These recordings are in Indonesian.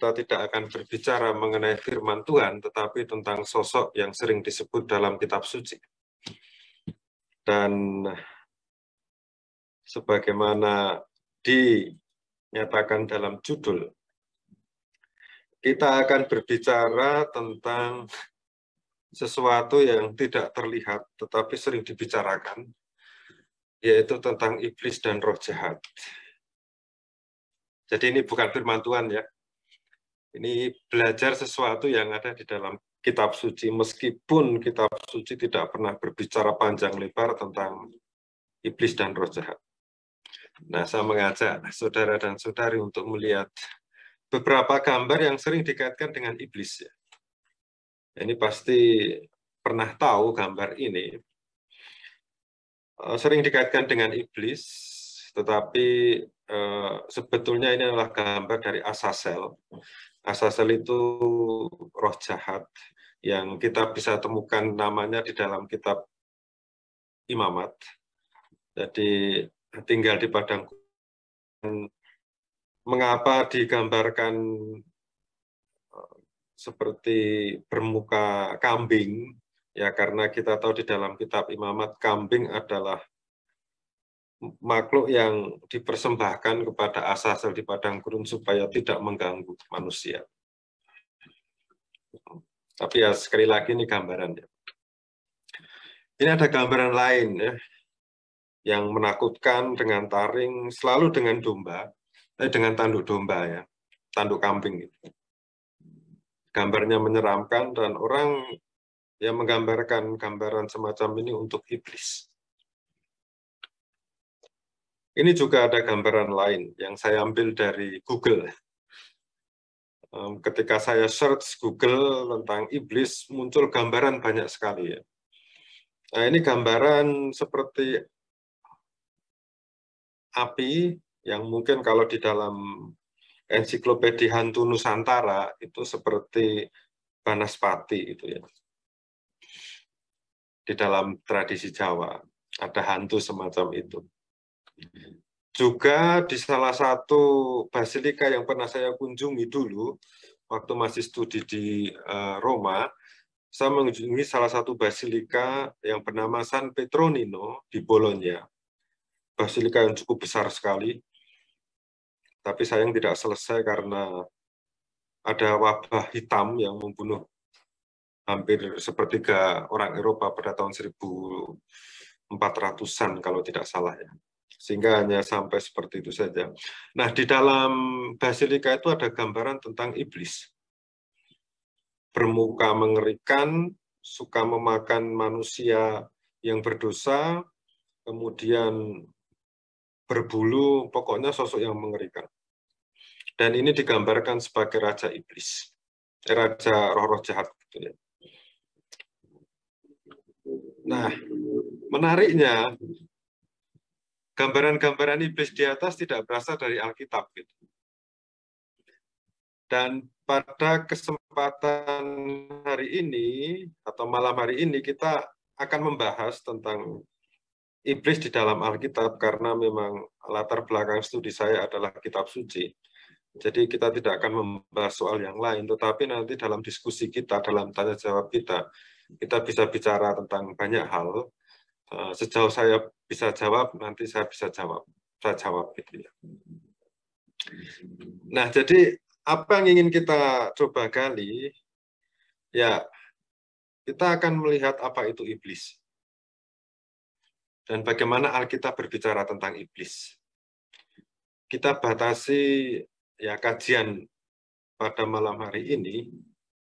kita tidak akan berbicara mengenai firman Tuhan, tetapi tentang sosok yang sering disebut dalam kitab suci. Dan sebagaimana dinyatakan dalam judul, kita akan berbicara tentang sesuatu yang tidak terlihat, tetapi sering dibicarakan, yaitu tentang iblis dan roh jahat. Jadi ini bukan firman Tuhan ya. Ini belajar sesuatu yang ada di dalam kitab suci, meskipun kitab suci tidak pernah berbicara panjang lebar tentang iblis dan roh jahat. Nah, saya mengajak saudara dan saudari untuk melihat beberapa gambar yang sering dikaitkan dengan iblis. Ini pasti pernah tahu gambar ini. Sering dikaitkan dengan iblis, tetapi sebetulnya ini adalah gambar dari Azazel. Azazel itu roh jahat yang kita bisa temukan namanya di dalam kitab Imamat. Jadi tinggal di padang. Mengapa digambarkan seperti bermuka kambing? Ya karena kita tahu di dalam kitab Imamat kambing adalah makhluk yang dipersembahkan kepada Azazel di padang gurun supaya tidak mengganggu manusia. Tapi ya sekali lagi ini gambarannya. Ini ada gambaran lain ya, yang menakutkan dengan taring, selalu dengan domba, dengan tanduk domba ya, tanduk kambing. Gambarnya menyeramkan dan orang yang menggambarkan gambaran semacam ini untuk iblis. Ini juga ada gambaran lain yang saya ambil dari Google. Ketika saya search Google tentang iblis, muncul gambaran banyak sekali ya. Nah, ini gambaran seperti api yang mungkin kalau di dalam ensiklopedia Hantu Nusantara itu seperti Banaspati itu ya. Di dalam tradisi Jawa ada hantu semacam itu. Juga di salah satu basilika yang pernah saya kunjungi dulu, waktu masih studi di Roma, saya mengunjungi salah satu basilika yang bernama San Petronino di Bologna. Basilika yang cukup besar sekali, tapi sayang tidak selesai karena ada wabah hitam yang membunuh hampir sepertiga orang Eropa pada tahun 1400-an kalau tidak salah ya. Sehingga hanya sampai seperti itu saja. Nah, di dalam basilika itu ada gambaran tentang iblis. Bermuka mengerikan, suka memakan manusia yang berdosa, kemudian berbulu, pokoknya sosok yang mengerikan. Dan ini digambarkan sebagai raja iblis, raja roh-roh jahat. Gitu ya. Nah, menariknya, gambaran-gambaran iblis di atas tidak berasal dari Alkitab. Gitu. Dan pada kesempatan hari ini, atau malam hari ini, kita akan membahas tentang iblis di dalam Alkitab, karena memang latar belakang studi saya adalah kitab suci. Jadi kita tidak akan membahas soal yang lain, tetapi nanti dalam diskusi kita, dalam tanya jawab kita bisa bicara tentang banyak hal. Sejauh saya bisa jawab, nanti saya bisa jawab. Saya jawab gitu ya. Nah, jadi apa yang ingin kita coba gali, ya kita akan melihat apa itu iblis. Dan bagaimana Alkitab berbicara tentang iblis. Kita batasi ya kajian pada malam hari ini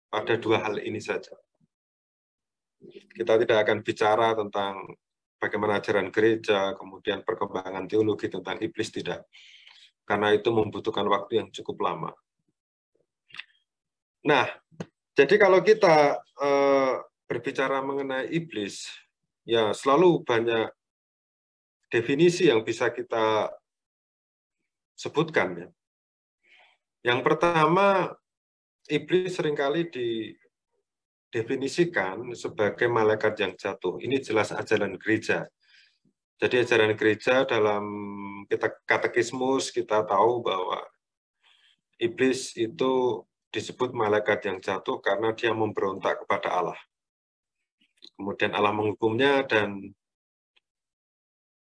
pada dua hal ini saja. Kita tidak akan bicara tentang bagaimana ajaran gereja, kemudian perkembangan teologi tentang iblis, tidak. Karena itu membutuhkan waktu yang cukup lama. Nah, jadi kalau kita berbicara mengenai iblis, ya selalu banyak definisi yang bisa kita sebutkan. Ya. Yang pertama, iblis seringkali didefinisikan sebagai malaikat yang jatuh. Ini jelas ajaran gereja. Jadi ajaran gereja dalam kita katekismus kita tahu bahwa iblis itu disebut malaikat yang jatuh karena dia memberontak kepada Allah. Kemudian Allah menghukumnya dan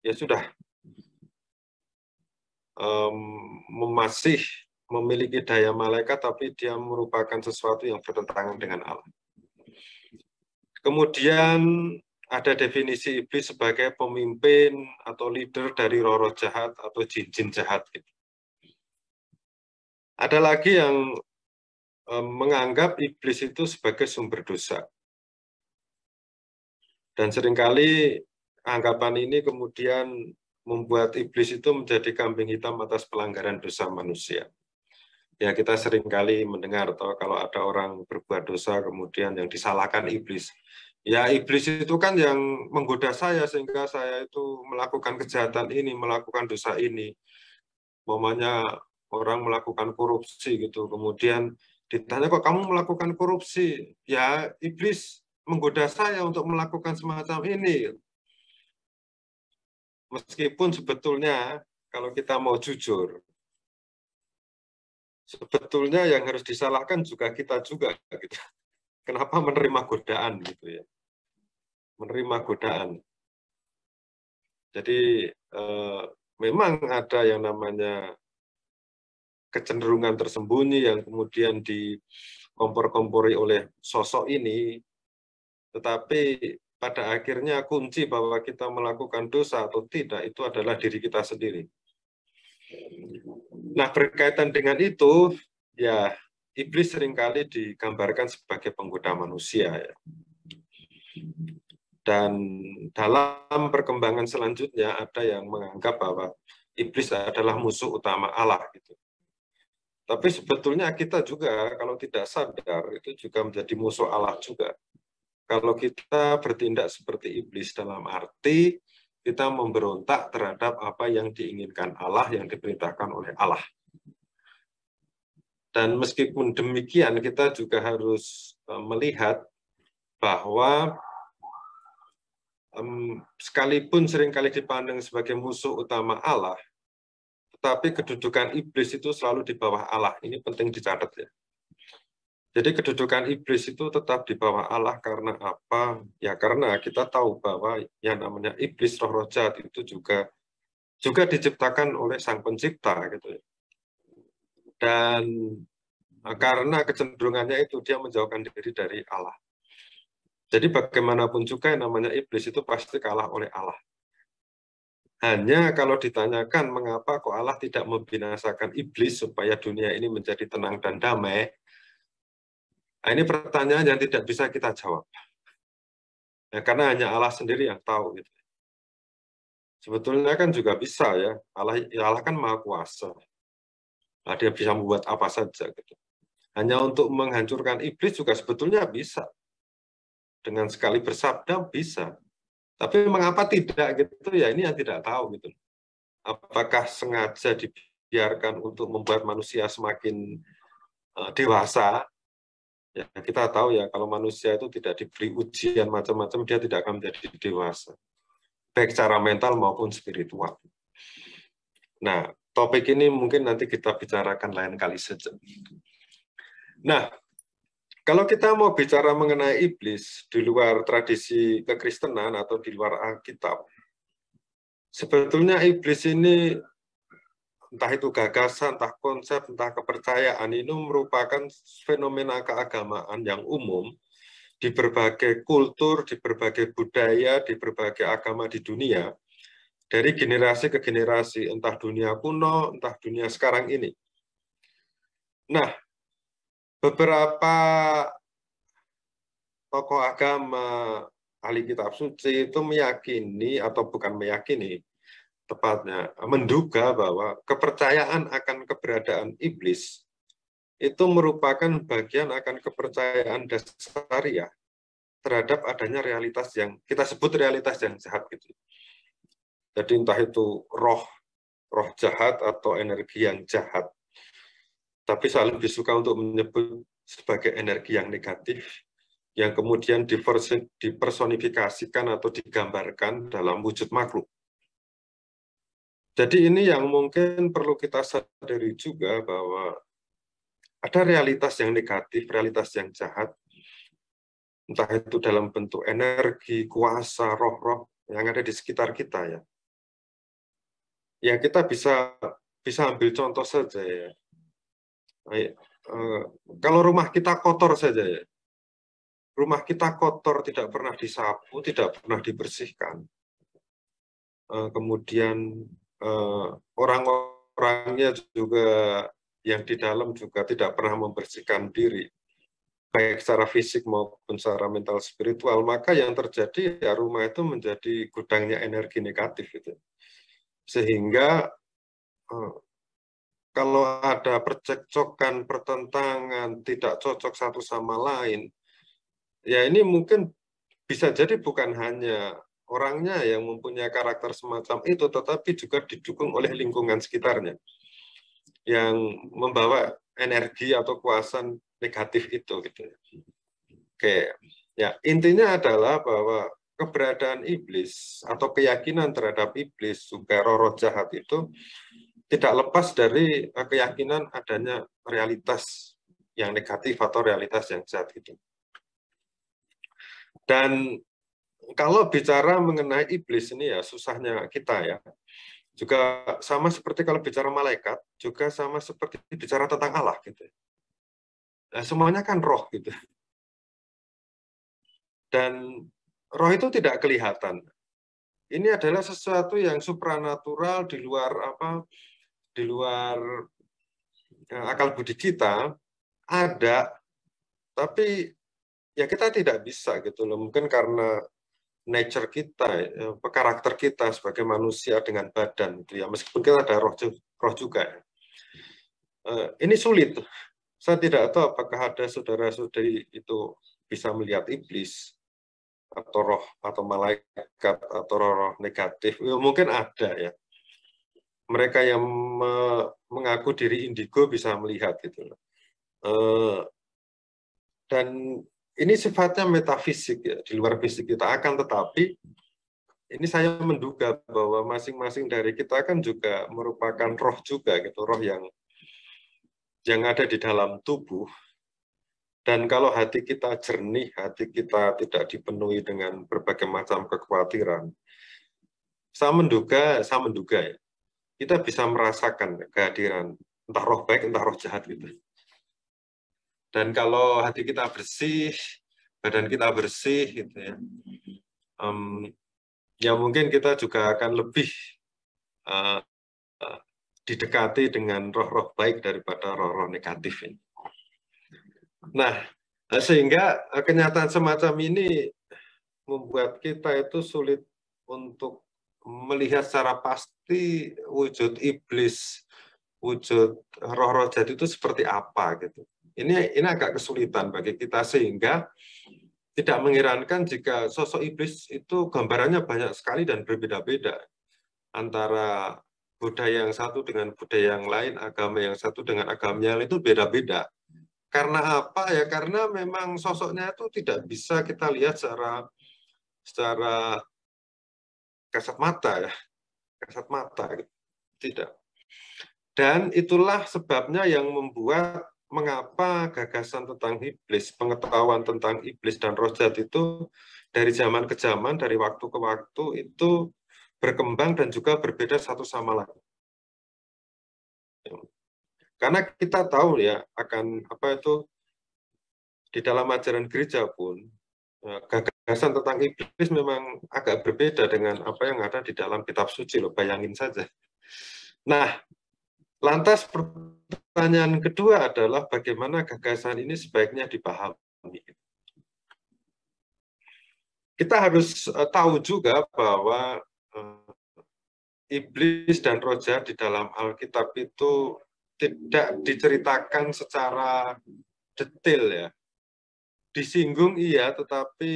ya sudah, masih memiliki daya malaikat, tapi dia merupakan sesuatu yang bertentangan dengan Allah. Kemudian ada definisi iblis sebagai pemimpin atau leader dari roh-roh jahat atau jin-jin jahat. Ada lagi yang menganggap iblis itu sebagai sumber dosa. Dan seringkali anggapan ini kemudian membuat iblis itu menjadi kambing hitam atas pelanggaran dosa manusia. Ya, kita seringkali mendengar atau kalau ada orang berbuat dosa kemudian yang disalahkan iblis. Ya, iblis itu kan yang menggoda saya sehingga saya itu melakukan kejahatan ini, melakukan dosa ini. Umpamanya orang melakukan korupsi gitu, kemudian ditanya, kok kamu melakukan korupsi? Ya, iblis menggoda saya untuk melakukan semacam ini. Meskipun sebetulnya kalau kita mau jujur, sebetulnya yang harus disalahkan juga kita juga gitu. Kenapa menerima godaan gitu ya? Menerima godaan. Jadi memang ada yang namanya kecenderungan tersembunyi yang kemudian dikompor-kompori oleh sosok ini, tetapi pada akhirnya kunci bahwa kita melakukan dosa atau tidak itu adalah diri kita sendiri. Nah, berkaitan dengan itu, ya iblis seringkali digambarkan sebagai penggoda manusia. Ya. Dan dalam perkembangan selanjutnya ada yang menganggap bahwa iblis adalah musuh utama Allah. Gitu. Tapi sebetulnya kita juga kalau tidak sadar itu juga menjadi musuh Allah juga. Kalau kita bertindak seperti iblis dalam arti kita memberontak terhadap apa yang diinginkan Allah, yang diperintahkan oleh Allah. Dan meskipun demikian, kita juga harus melihat bahwa sekalipun seringkali dipandang sebagai musuh utama Allah, tetapi kedudukan iblis itu selalu di bawah Allah. Ini penting dicatat ya. Jadi kedudukan iblis itu tetap di bawah Allah karena apa? Ya karena kita tahu bahwa yang namanya iblis, roh-roh jahat itu juga diciptakan oleh Sang Pencipta gitu. Dan karena kecenderungannya itu dia menjauhkan diri dari Allah. Jadi bagaimanapun juga yang namanya iblis itu pasti kalah oleh Allah. Hanya kalau ditanyakan mengapa kok Allah tidak membinasakan iblis supaya dunia ini menjadi tenang dan damai, nah, ini pertanyaan yang tidak bisa kita jawab. Ya, karena hanya Allah sendiri yang tahu. Gitu. Sebetulnya kan juga bisa ya, Allah kan maha kuasa. Nah, dia bisa membuat apa saja. Gitu. Hanya untuk menghancurkan iblis juga sebetulnya bisa. Dengan sekali bersabda bisa. Tapi mengapa tidak gitu ya, ini yang tidak tahu. Gitu. Apakah sengaja dibiarkan untuk membuat manusia semakin dewasa? Ya, kita tahu ya kalau manusia itu tidak diberi ujian macam-macam, dia tidak akan menjadi dewasa, baik secara mental maupun spiritual. Nah, topik ini mungkin nanti kita bicarakan lain kali saja. Nah, kalau kita mau bicara mengenai iblis di luar tradisi kekristenan atau di luar Alkitab, sebetulnya iblis ini entah itu gagasan, entah konsep, entah kepercayaan, ini merupakan fenomena keagamaan yang umum di berbagai kultur, di berbagai budaya, di berbagai agama di dunia, dari generasi ke generasi, entah dunia kuno, entah dunia sekarang ini. Nah, beberapa tokoh agama, ahli kitab suci itu meyakini, atau bukan meyakini, tepatnya menduga bahwa kepercayaan akan keberadaan iblis itu merupakan bagian akan kepercayaan dasariah terhadap adanya realitas yang kita sebut realitas yang jahat gitu. Jadi entah itu roh jahat atau energi yang jahat. Tapi saya lebih suka untuk menyebut sebagai energi yang negatif yang kemudian dipersonifikasikan atau digambarkan dalam wujud makhluk. Jadi ini yang mungkin perlu kita sadari juga bahwa ada realitas yang negatif, realitas yang jahat, entah itu dalam bentuk energi, kuasa, roh-roh yang ada di sekitar kita ya. Ya kita bisa ambil contoh saja ya. Kalau rumah kita kotor saja ya, rumah kita kotor, tidak pernah disapu, tidak pernah dibersihkan. Kemudian orang-orangnya juga yang di dalam juga tidak pernah membersihkan diri, baik secara fisik maupun secara mental spiritual, maka yang terjadi ya rumah itu menjadi gudangnya energi negatif itu. Sehingga kalau ada percekcokan, pertentangan, tidak cocok satu sama lain, ya ini mungkin bisa jadi bukan hanya orangnya yang mempunyai karakter semacam itu, tetapi juga didukung oleh lingkungan sekitarnya yang membawa energi atau kuasa negatif itu. Gitu. Oke, ya intinya adalah bahwa keberadaan iblis atau keyakinan terhadap iblis, juga roh-roh jahat itu tidak lepas dari keyakinan adanya realitas yang negatif atau realitas yang jahat itu. Dan kalau bicara mengenai iblis ini ya susahnya kita ya. Juga sama seperti kalau bicara malaikat, juga sama seperti bicara tentang Allah gitu. Nah, semuanya kan roh gitu. Dan roh itu tidak kelihatan. Ini adalah sesuatu yang supranatural di luar di luar akal budi kita ada, tapi ya kita tidak bisa gitu loh. Mungkin karena nature kita, karakter kita sebagai manusia dengan badan gitu ya. Meskipun kita ada roh juga. Ini sulit. Saya tidak tahu apakah ada saudara-saudari itu bisa melihat iblis atau roh atau malaikat atau roh negatif. Ya, mungkin ada ya. Mereka yang mengaku diri indigo bisa melihat gitu loh. Dan ini sifatnya metafisik ya, di luar fisik kita. Akan tetapi ini saya menduga bahwa masing-masing dari kita kan juga merupakan roh juga gitu, roh yang ada di dalam tubuh. Dan kalau hati kita jernih, hati kita tidak dipenuhi dengan berbagai macam kekhawatiran, saya menduga ya, kita bisa merasakan kehadiran entah roh baik, entah roh jahat gitu. Dan kalau hati kita bersih, badan kita bersih gitu ya, ya mungkin kita juga akan lebih didekati dengan roh-roh baik daripada roh-roh negatif ini. Nah, sehingga kenyataan semacam ini membuat kita itu sulit untuk melihat secara pasti wujud iblis, wujud roh-roh jahat itu seperti apa gitu. Ini agak kesulitan bagi kita sehingga tidak mengherankan jika sosok iblis itu gambarannya banyak sekali dan berbeda-beda antara budaya yang satu dengan budaya yang lain, agama yang satu dengan agama yang lain itu beda-beda. Karena apa ya? Karena memang sosoknya itu tidak bisa kita lihat secara kasat mata ya, kasat mata tidak. Dan itulah sebabnya yang membuat mengapa gagasan tentang iblis, pengetahuan tentang iblis dan roh jahat itu dari zaman ke zaman, dari waktu ke waktu itu berkembang dan juga berbeda satu sama lain. Karena kita tahu ya akan di dalam ajaran gereja pun gagasan tentang iblis memang agak berbeda dengan apa yang ada di dalam kitab suci loh, bayangin saja. Nah, lantas pertanyaan kedua adalah bagaimana gagasan ini sebaiknya dipahami. Kita harus tahu juga bahwa iblis dan roh jahat di dalam Alkitab itu tidak diceritakan secara detail ya. Disinggung iya, tetapi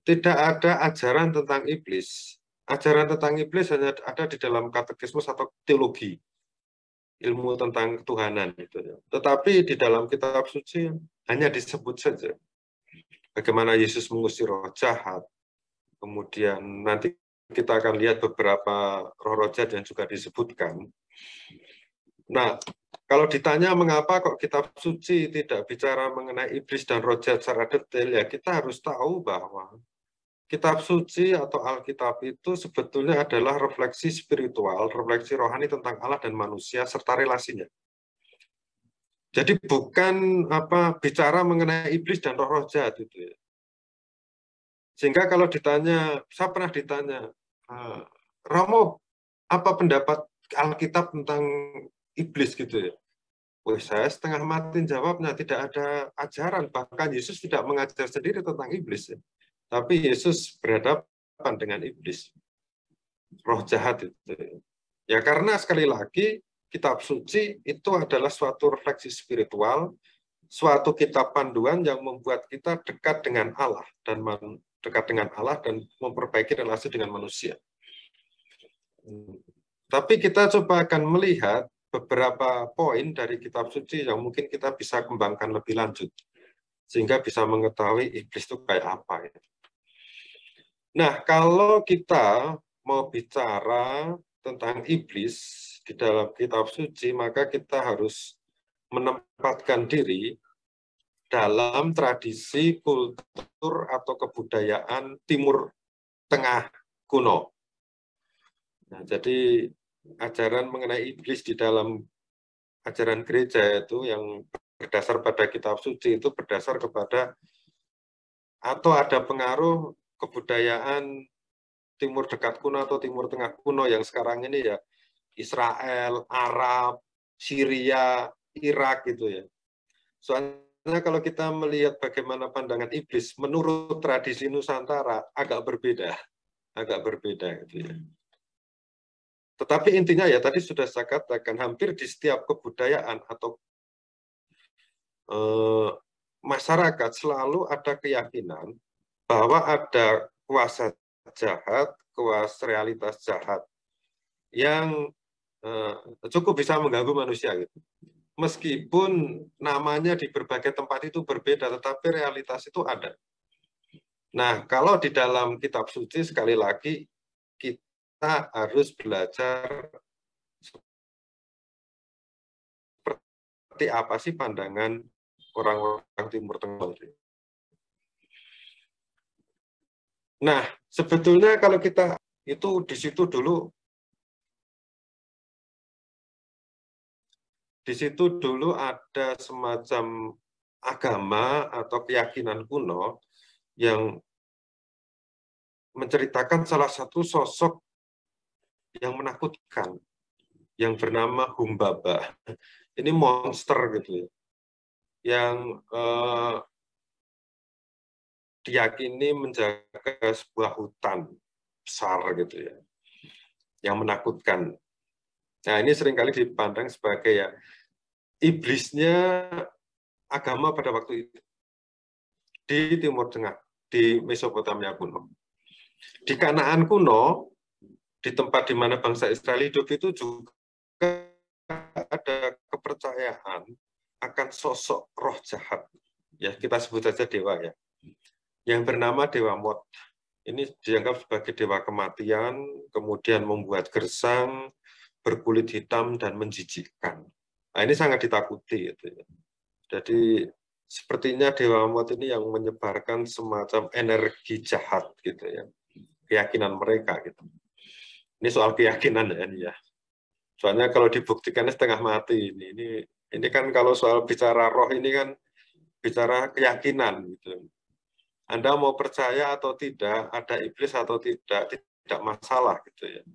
tidak ada ajaran tentang iblis. Ajaran tentang iblis hanya ada di dalam katekismus atau teologi, ilmu tentang ketuhanan itu. Tetapi di dalam kitab suci hanya disebut saja bagaimana Yesus mengusir roh jahat. Kemudian nanti kita akan lihat beberapa roh-roh jahat yang juga disebutkan. Nah, Kalau ditanya mengapa kok kitab suci tidak bicara mengenai iblis dan roh jahat secara detail, ya kita harus tahu bahwa kitab suci atau Alkitab itu sebetulnya adalah refleksi spiritual, refleksi rohani tentang Allah dan manusia serta relasinya. Jadi bukan bicara mengenai iblis dan roh-roh jahat itu ya. Sehingga kalau ditanya, saya pernah ditanya, Romo, apa pendapat Alkitab tentang iblis gitu ya? Wih, saya setengah mati jawabnya, tidak ada ajaran. Bahkan Yesus tidak mengajar sendiri tentang iblis. Ya. Tapi Yesus berhadapan dengan iblis. Roh jahat itu. Ya karena sekali lagi, kitab suci itu adalah suatu refleksi spiritual, suatu kitab panduan yang membuat kita dekat dengan Allah dan memperbaiki relasi dengan manusia. Tapi kita coba akan melihat beberapa poin dari kitab suci yang mungkin kita bisa kembangkan lebih lanjut sehingga bisa mengetahui iblis itu kayak apa ya. Nah, kalau kita mau bicara tentang iblis di dalam kitab suci, maka kita harus menempatkan diri dalam tradisi kultur atau kebudayaan Timur Tengah kuno. Nah, jadi ajaran mengenai iblis di dalam ajaran gereja itu yang berdasar pada kitab suci itu berdasar kepada atau ada pengaruh kebudayaan Timur Dekat kuno atau Timur Tengah kuno yang sekarang ini ya Israel, Arab, Syria, Irak gitu ya. Soalnya kalau kita melihat bagaimana pandangan iblis menurut tradisi Nusantara agak berbeda gitu ya. Tetapi intinya ya tadi sudah saya katakan hampir di setiap kebudayaan atau masyarakat selalu ada keyakinan bahwa ada kuasa jahat, kuasa realitas jahat yang cukup bisa mengganggu manusia gitu. Meskipun namanya di berbagai tempat itu berbeda, tetapi realitas itu ada. Nah, kalau di dalam kitab suci sekali lagi kita harus belajar seperti apa sih pandangan orang-orang Timur Tengah. Nah, sebetulnya kalau kita itu di situ dulu ada semacam agama atau keyakinan kuno yang menceritakan salah satu sosok yang menakutkan yang bernama Humbaba. Ini monster gitu ya. Yang diyakini menjaga sebuah hutan besar gitu ya. Yang menakutkan. Nah, ini seringkali dipandang sebagai ya iblisnya agama pada waktu itu di Timur Tengah, di Mesopotamia kuno. Di Kanaan kuno, di tempat di mana bangsa Israel hidup itu juga ada kepercayaan akan sosok roh jahat. Ya, kita sebut saja dewa ya. Yang bernama Dewa Mot. Ini dianggap sebagai dewa kematian, kemudian membuat gersang, berkulit hitam dan menjijikkan. Nah, ini sangat ditakuti gitu ya. Jadi sepertinya Dewa Mot ini yang menyebarkan semacam energi jahat gitu ya. Keyakinan mereka gitu. Ini soal keyakinan ya ini ya. Soalnya kalau dibuktikan setengah mati ini kan kalau soal bicara roh ini kan bicara keyakinan gitu. Anda mau percaya atau tidak, ada iblis atau tidak masalah gitu ya.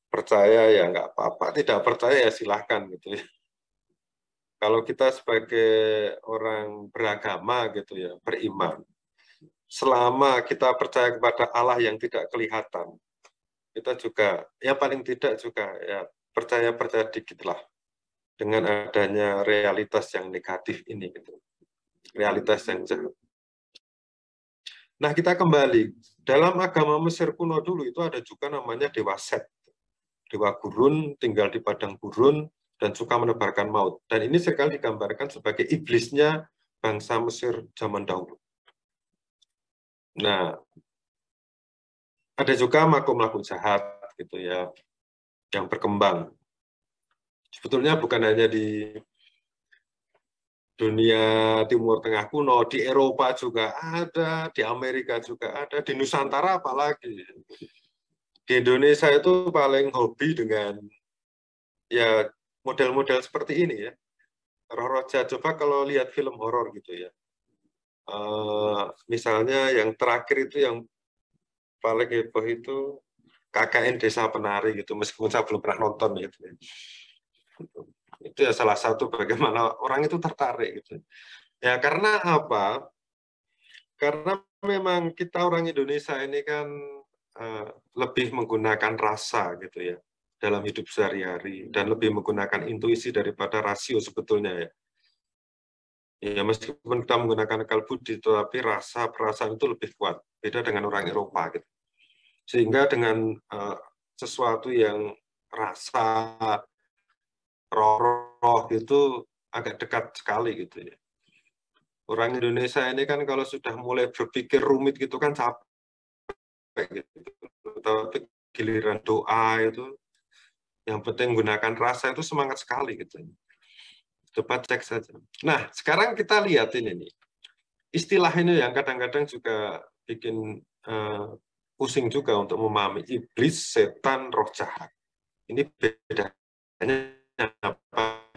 Percaya ya nggak apa-apa, tidak percaya ya silahkan gitu ya. Kalau kita sebagai orang beragama gitu ya, beriman, selama kita percaya kepada Allah yang tidak kelihatan, kita juga ya paling tidak juga ya percaya dikit lah dengan adanya realitas yang negatif ini gitu. Realitas yang jahat. Nah, kita kembali. Dalam agama Mesir kuno dulu itu ada juga namanya Dewa Set. Dewa gurun, tinggal di padang gurun, dan suka menebarkan maut. Dan ini seringkali digambarkan sebagai iblisnya bangsa Mesir zaman dahulu. Nah, ada juga makhluk-makhluk jahat gitu ya, yang berkembang. Sebetulnya bukan hanya di dunia Timur Tengah kuno, di Eropa juga ada, di Amerika juga ada, di Nusantara apalagi. Di Indonesia itu paling hobi dengan ya model-model seperti ini ya. Roh Roja, coba kalau lihat film horor gitu ya. Misalnya yang terakhir itu yang paling heboh itu KKN Desa Penari gitu, meskipun saya belum pernah nonton gitu. Itu ya salah satu bagaimana orang itu tertarik gitu. Ya karena apa? Karena memang kita orang Indonesia ini kan lebih menggunakan rasa gitu ya dalam hidup sehari-hari dan lebih menggunakan intuisi daripada rasio sebetulnya ya. Ya meskipun kita menggunakan akal budi, tetapi rasa perasaan itu lebih kuat. Beda dengan orang Eropa gitu. Sehingga dengan sesuatu yang rasa roh itu agak dekat sekali gitu ya. Orang Indonesia ini kan kalau sudah mulai berpikir rumit gitu kan capek gitu. Tapi giliran doa itu yang penting menggunakan rasa itu semangat sekali gitu. Coba cek saja. Nah, sekarang kita lihat ini nih. Istilah ini yang kadang-kadang juga bikin pusing juga untuk memahami iblis, setan, roh jahat. Ini bedanya apa?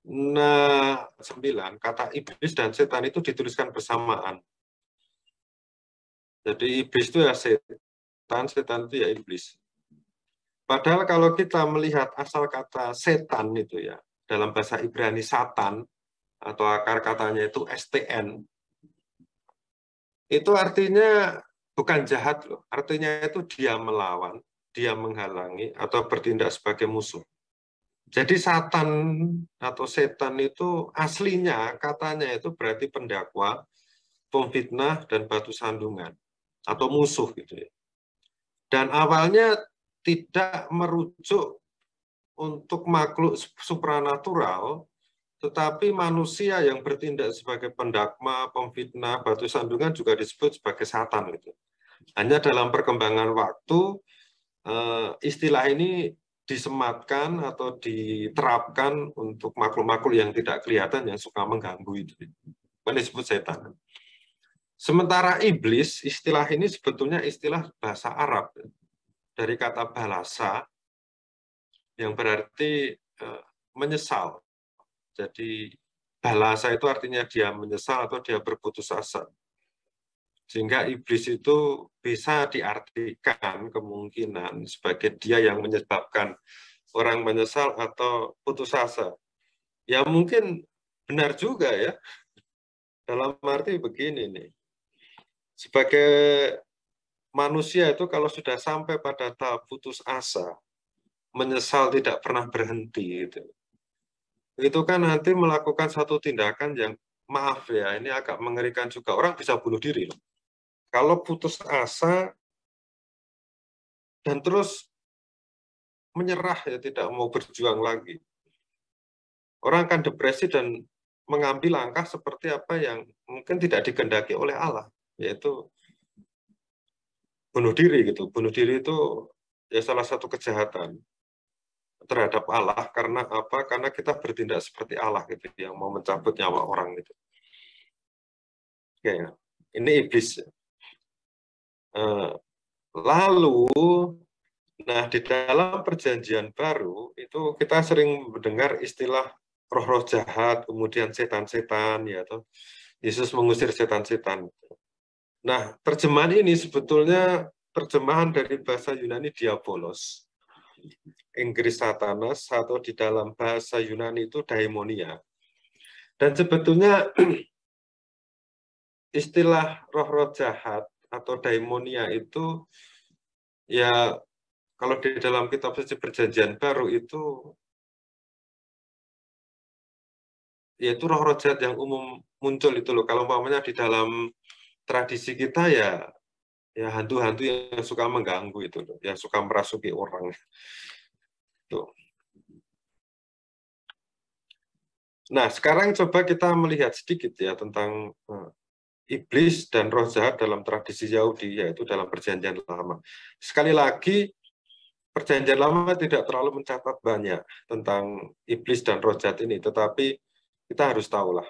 Nah, 9, kata iblis dan setan itu dituliskan bersamaan. Jadi iblis itu ya setan, setan itu ya iblis. Padahal kalau kita melihat asal kata setan itu ya, dalam bahasa Ibrani satan, atau akar katanya itu STN, itu artinya bukan jahat loh, artinya itu dia melawan, dia menghalangi, atau bertindak sebagai musuh. Jadi satan atau setan itu aslinya katanya itu berarti pendakwa, pemfitnah, dan batu sandungan, atau musuh gitu ya. Dan awalnya tidak merujuk untuk makhluk supranatural, tetapi manusia yang bertindak sebagai pendakwa, pemfitnah, batu sandungan juga disebut sebagai satan gitu. Hanya dalam perkembangan waktu istilah ini disematkan atau diterapkan untuk makhluk-makhluk yang tidak kelihatan yang suka mengganggu itu. Bukan disebut setan. Sementara iblis, istilah ini sebetulnya istilah bahasa Arab dari kata balasa yang berarti menyesal. Jadi balasa itu artinya dia menyesal atau dia berputus asa. Sehingga iblis itu bisa diartikan kemungkinan sebagai dia yang menyebabkan orang menyesal atau putus asa. Ya mungkin benar juga ya. Dalam arti begini nih. Sebagai manusia itu kalau sudah sampai pada tahap putus asa, menyesal tidak pernah berhenti itu kan nanti melakukan satu tindakan yang maaf ya, ini agak mengerikan juga. Orang bisa bunuh diri loh. Kalau putus asa dan terus menyerah ya tidak mau berjuang lagi. Orang akan depresi dan mengambil langkah seperti apa yang mungkin tidak dikehendaki oleh Allah, yaitu bunuh diri gitu. Bunuh diri itu ya salah satu kejahatan terhadap Allah karena apa? Karena kita bertindak seperti Allah gitu, yang mau mencabut nyawa orang gitu. Ya, ini iblis. Lalu, nah di dalam perjanjian baru itu kita sering mendengar istilah roh-roh jahat, kemudian setan-setan, ya toh. Yesus mengusir setan-setan. Nah, terjemahan ini sebetulnya terjemahan dari bahasa Yunani diabolos, Inggris satanas, atau di dalam bahasa Yunani itu daimonia. Dan sebetulnya istilah roh-roh jahat atau daimonia itu ya kalau di dalam kitab suci perjanjian baru itu yaitu roh-roh jahat yang umum muncul itu loh. Kalau umpamanya di dalam tradisi kita ya hantu-hantu yang suka mengganggu itu loh, yang suka merasuki orang. Tuh. Nah, sekarang coba kita melihat sedikit ya tentang iblis dan roh jahat dalam tradisi Yahudi, yaitu dalam perjanjian lama. Sekali lagi, Perjanjian Lama tidak terlalu mencatat banyak tentang iblis dan roh jahat ini, tetapi kita harus tahulah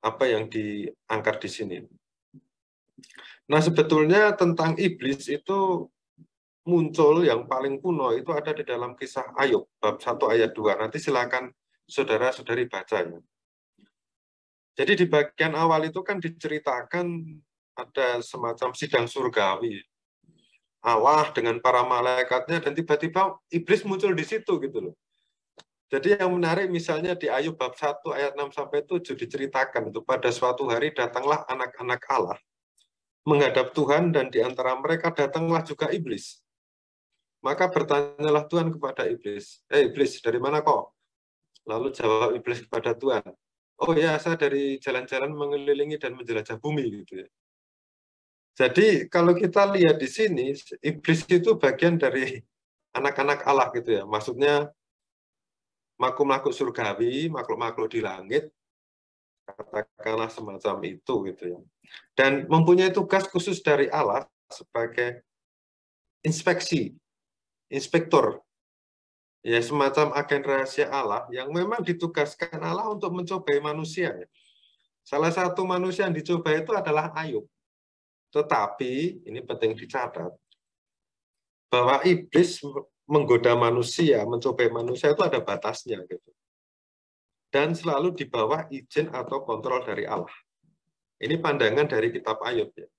apa yang diangkat di sini. Nah, sebetulnya tentang iblis itu muncul yang paling kuno itu ada di dalam kisah Ayub, bab 1 ayat 2. Nanti silakan saudara-saudari baca ya. Jadi di bagian awal itu kan diceritakan ada semacam sidang surgawi. Allah dengan para malaikatnya, dan tiba-tiba iblis muncul di situ gitu loh. Jadi yang menarik misalnya di Ayub bab 1 ayat 6-7 diceritakan itu pada suatu hari datanglah anak-anak Allah menghadap Tuhan, dan di antara mereka datanglah juga iblis. Maka bertanyalah Tuhan kepada iblis, iblis, dari mana kau? Lalu jawab iblis kepada Tuhan, oh ya, saya dari jalan-jalan mengelilingi dan menjelajah bumi gitu ya. Jadi kalau kita lihat di sini, iblis itu bagian dari anak-anak Allah gitu ya. Maksudnya makhluk-makhluk surgawi, makhluk-makhluk di langit, katakanlah semacam itu gitu ya. Dan mempunyai tugas khusus dari Allah sebagai inspektor, ya, semacam agen rahasia Allah yang memang ditugaskan Allah untuk mencobai manusia. Salah satu manusia yang dicoba itu adalah Ayub. Tetapi ini penting dicatat bahwa iblis menggoda manusia, mencobai manusia itu ada batasnya gitu. Dan selalu di bawah izin atau kontrol dari Allah. Ini pandangan dari kitab Ayub ya.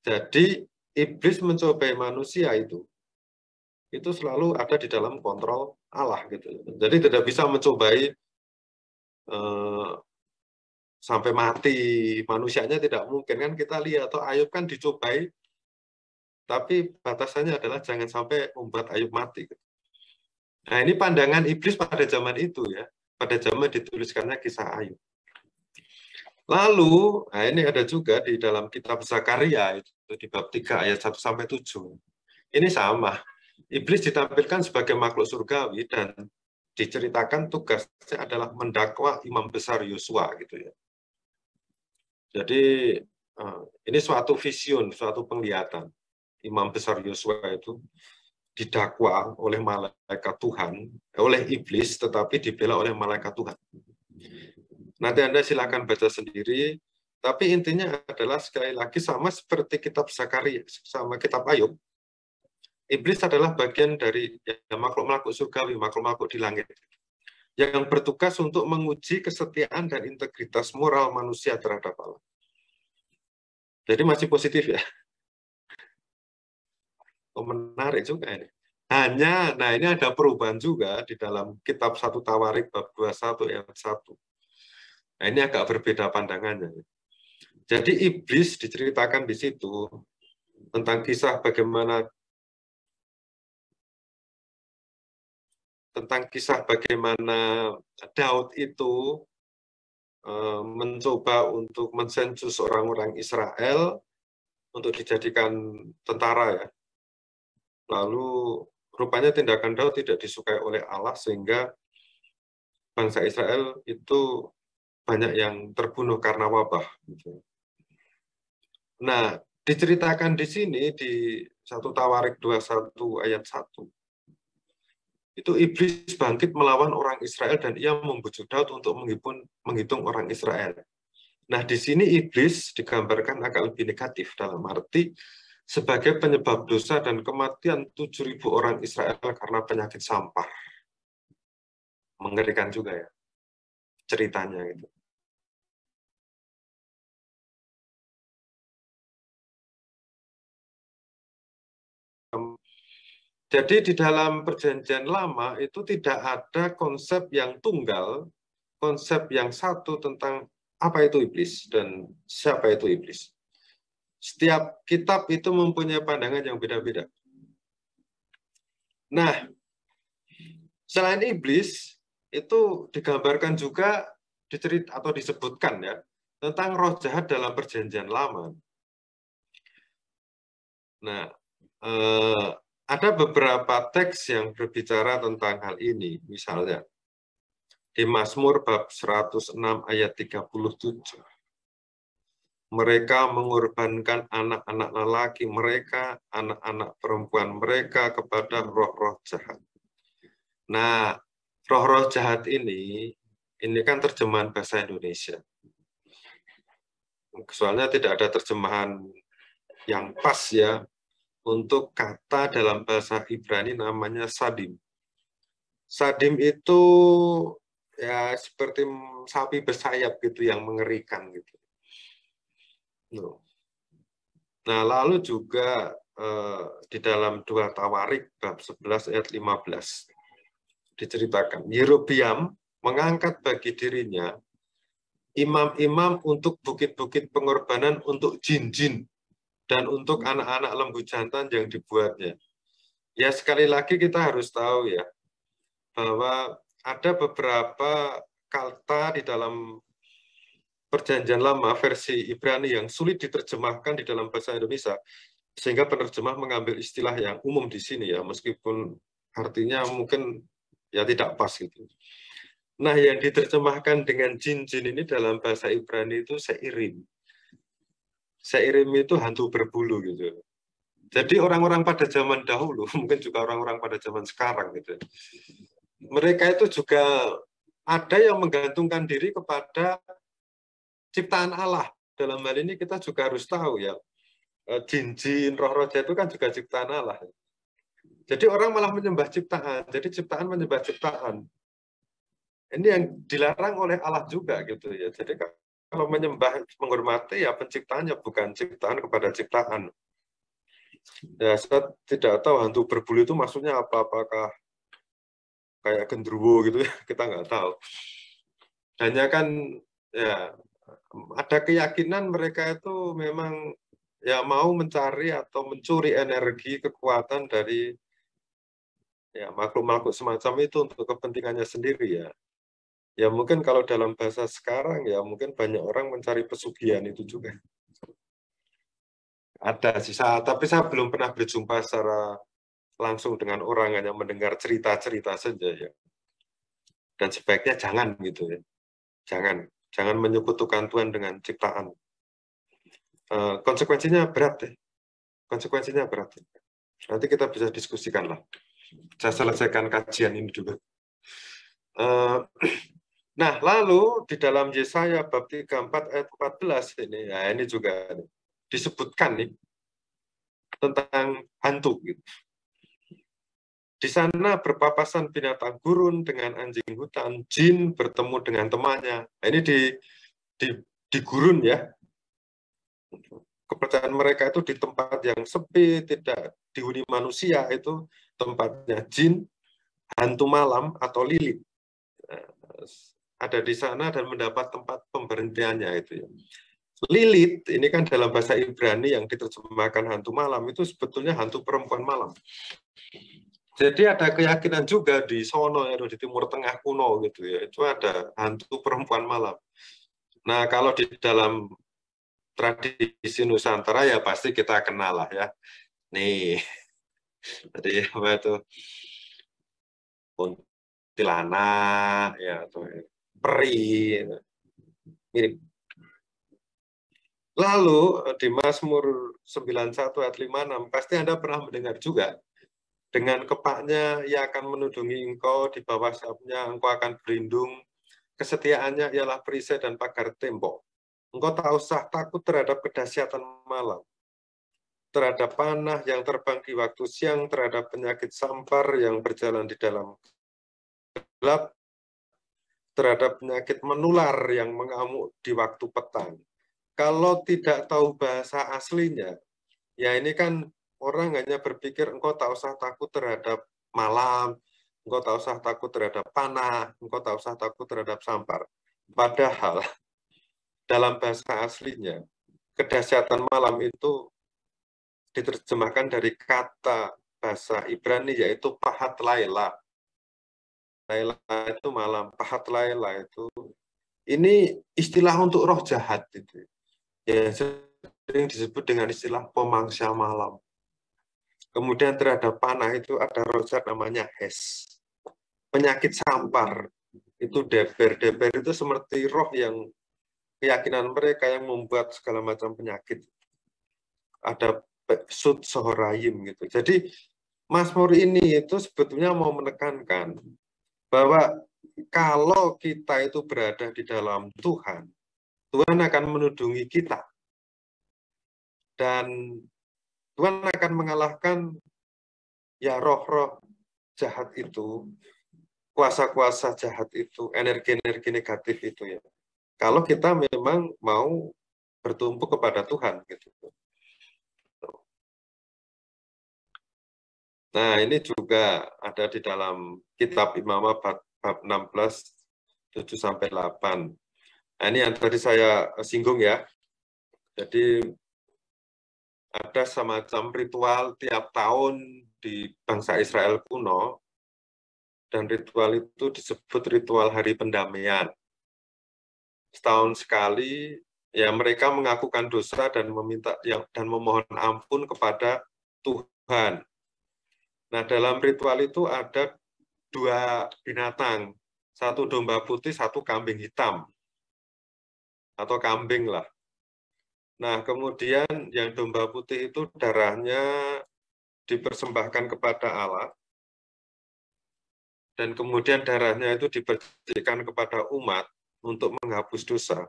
Jadi iblis mencobai manusia itu selalu ada di dalam kontrol Allah gitu. Jadi tidak bisa mencobai sampai mati, manusianya tidak mungkin kan. Kita lihat atau Ayub kan dicobai, tapi batasannya adalah jangan sampai membuat Ayub mati. Nah, ini pandangan iblis pada zaman itu ya, pada zaman dituliskannya kisah Ayub. Lalu, nah ini ada juga di dalam kitab Zakaria itu di bab 3 ayat 1-7. Ini sama. Iblis ditampilkan sebagai makhluk surgawi dan diceritakan tugasnya adalah mendakwa imam besar Yosua gitu ya. Jadi ini suatu vision, suatu penglihatan. Imam besar Yosua itu didakwa oleh malaikat Tuhan, oleh iblis, tetapi dibela oleh malaikat Tuhan. Nanti Anda silakan baca sendiri, tapi intinya adalah sekali lagi sama seperti kitab Zakaria, sama kitab Ayub. Iblis adalah bagian dari makhluk-makhluk surgawi, makhluk-makhluk di langit, yang bertugas untuk menguji kesetiaan dan integritas moral manusia terhadap Allah. Jadi masih positif ya. Oh, menarik juga ini. Hanya, nah ini ada perubahan juga di dalam kitab 1 Tawarik bab 21 ayat 1. Nah ini agak berbeda pandangannya. Jadi iblis diceritakan di situ tentang kisah bagaimana Daud itu mencoba untuk mensensus orang-orang Israel untuk dijadikan tentara ya. Lalu rupanya tindakan Daud tidak disukai oleh Allah sehingga bangsa Israel itu banyak yang terbunuh karena wabah. Nah, diceritakan di sini di 1 Tawarik 21 ayat 1. Itu iblis bangkit melawan orang Israel dan ia membujuk Daud untuk menghitung orang Israel. Nah, di sini iblis digambarkan agak lebih negatif dalam arti sebagai penyebab dosa dan kematian 7.000 orang Israel karena penyakit sampar. Mengerikan juga ya ceritanya itu. Jadi di dalam perjanjian lama itu tidak ada konsep yang tunggal, konsep yang satu tentang apa itu iblis dan siapa itu iblis. Setiap kitab itu mempunyai pandangan yang beda-beda. Nah, selain iblis, itu digambarkan juga atau disebutkan ya tentang roh jahat dalam perjanjian lama. Nah, ada beberapa teks yang berbicara tentang hal ini, misalnya di Mazmur bab 106 ayat 37. Mereka mengorbankan anak-anak lelaki mereka, anak-anak perempuan mereka kepada roh-roh jahat. Nah, roh-roh jahat ini kan terjemahan bahasa Indonesia. Soalnya tidak ada terjemahan yang pas ya untuk kata dalam bahasa Ibrani namanya sadim. Sadim itu ya seperti sapi bersayap gitu yang mengerikan gitu. Nah, lalu juga di dalam 2 Tawarik bab 11 ayat 15 diceritakan Yerobiam mengangkat bagi dirinya imam-imam untuk bukit-bukit pengorbanan untuk jin-jin dan untuk anak-anak lembu jantan yang dibuatnya. Ya sekali lagi kita harus tahu ya bahwa ada beberapa kata di dalam Perjanjian Lama versi Ibrani yang sulit diterjemahkan di dalam bahasa Indonesia, sehingga penerjemah mengambil istilah yang umum di sini ya, meskipun artinya mungkin ya tidak pas gitu. Nah, yang diterjemahkan dengan jin-jin ini dalam bahasa Ibrani itu seirim. Seirim itu hantu berbulu gitu. Jadi orang-orang pada zaman dahulu, mungkin juga orang-orang pada zaman sekarang gitu. Mereka itu juga ada yang menggantungkan diri kepada ciptaan Allah. Dalam hal ini kita juga harus tahu ya, jin-jin, roh-roh jahat itu kan juga ciptaan Allah. Jadi orang malah menyembah ciptaan. Jadi ciptaan menyembah ciptaan. Ini yang dilarang oleh Allah juga gitu ya. Jadi kalau menyembah, menghormati ya penciptaannya, bukan ciptaan kepada ciptaan. Ya saya tidak tahu hantu berbulu itu maksudnya apa, apakah kayak genderuwo gitu ya, kita nggak tahu. Hanya kan ya ada keyakinan mereka itu memang ya mau mencari atau mencuri energi kekuatan dari ya makhluk-makhluk semacam itu untuk kepentingannya sendiri ya. Ya mungkin kalau dalam bahasa sekarang ya mungkin banyak orang mencari pesugihan itu juga. Ada sih, tapi saya belum pernah berjumpa secara langsung dengan orang, hanya mendengar cerita-cerita saja ya. Dan sebaiknya jangan gitu ya. Jangan menyekutukan Tuhan dengan ciptaan. Konsekuensinya berat ya. Konsekuensinya berat. Nanti kita bisa diskusikan lah. Saya selesaikan kajian ini dulu. Nah, lalu di dalam Yesaya bab 34 ayat 14 ini, ya ini juga disebutkan nih tentang hantu. Gitu. Di sana berpapasan binatang gurun dengan anjing hutan, jin bertemu dengan temannya. Nah, ini di gurun ya. Kepercayaan mereka itu di tempat yang sepi, tidak dihuni manusia, itu tempatnya jin, hantu malam atau lilit. Ada di sana dan mendapat tempat pemberhentiannya itu ya. Lilit ini kan dalam bahasa Ibrani yang diterjemahkan hantu malam itu sebetulnya hantu perempuan malam. Jadi ada keyakinan juga di sono ya, di Timur Tengah kuno gitu ya, itu ada hantu perempuan malam. Nah kalau di dalam tradisi Nusantara ya pasti kita kenal lah ya. Nih, jadi apa itu kuntilanak ya, atau peri, mirip. Lalu di Mazmur 91 ayat 56 pasti Anda pernah mendengar juga. Dengan kepaknya ia akan menudungi engkau, di bawah sayapnya engkau akan berlindung, kesetiaannya ialah perisai dan pagar tembok. Engkau tak usah takut terhadap kedahsyatan malam, terhadap panah yang terbang di waktu siang, terhadap penyakit sampar yang berjalan di dalam gelap, terhadap penyakit menular yang mengamuk di waktu petang. Kalau tidak tahu bahasa aslinya, ya ini kan orang hanya berpikir engkau tak usah takut terhadap malam, engkau tak usah takut terhadap panah, engkau tak usah takut terhadap sampar. Padahal dalam bahasa aslinya, kedahsyatan malam itu diterjemahkan dari kata bahasa Ibrani yaitu pahat laila. Laila itu malam, pahat laila itu. Ini istilah untuk roh jahat itu. Ya, sering disebut dengan istilah pemangsa malam. Kemudian terhadap panah itu ada roh jahat namanya Hes. Penyakit sampar itu deber. Deber itu seperti roh yang keyakinan mereka yang membuat segala macam penyakit. Ada sud sohorayim gitu. Jadi Mazmur ini itu sebetulnya mau menekankan bahwa kalau kita itu berada di dalam Tuhan, Tuhan akan menudungi kita. Dan Tuhan akan mengalahkan ya roh-roh jahat itu, kuasa-kuasa jahat itu, energi-energi negatif itu ya. Kalau kita memang mau bertumpu kepada Tuhan gitu. Nah, ini juga ada di dalam kitab Imamat bab 16 7-8. Nah, ini yang tadi saya singgung ya. Jadi ada semacam ritual tiap tahun di bangsa Israel kuno, dan ritual itu disebut ritual hari pendamaian. Setahun sekali ya mereka mengakukan dosa dan memohon ampun kepada Tuhan. Nah, dalam ritual itu ada 2 binatang, 1 domba putih, 1 kambing hitam atau kambing lah. Nah, kemudian yang domba putih itu darahnya dipersembahkan kepada Allah, dan kemudian darahnya itu dipercikan kepada umat untuk menghapus dosa,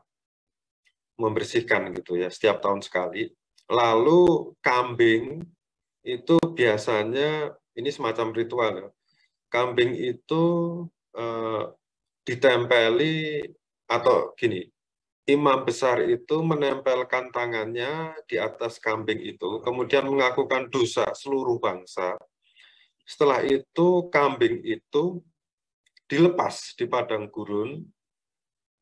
membersihkan gitu ya, setiap tahun sekali. Lalu kambing itu biasanya, ini semacam ritual ya, kambing itu ditempeli, atau gini, imam besar itu menempelkan tangannya di atas kambing itu, kemudian mengakukan dosa seluruh bangsa. Setelah itu kambing itu dilepas di padang gurun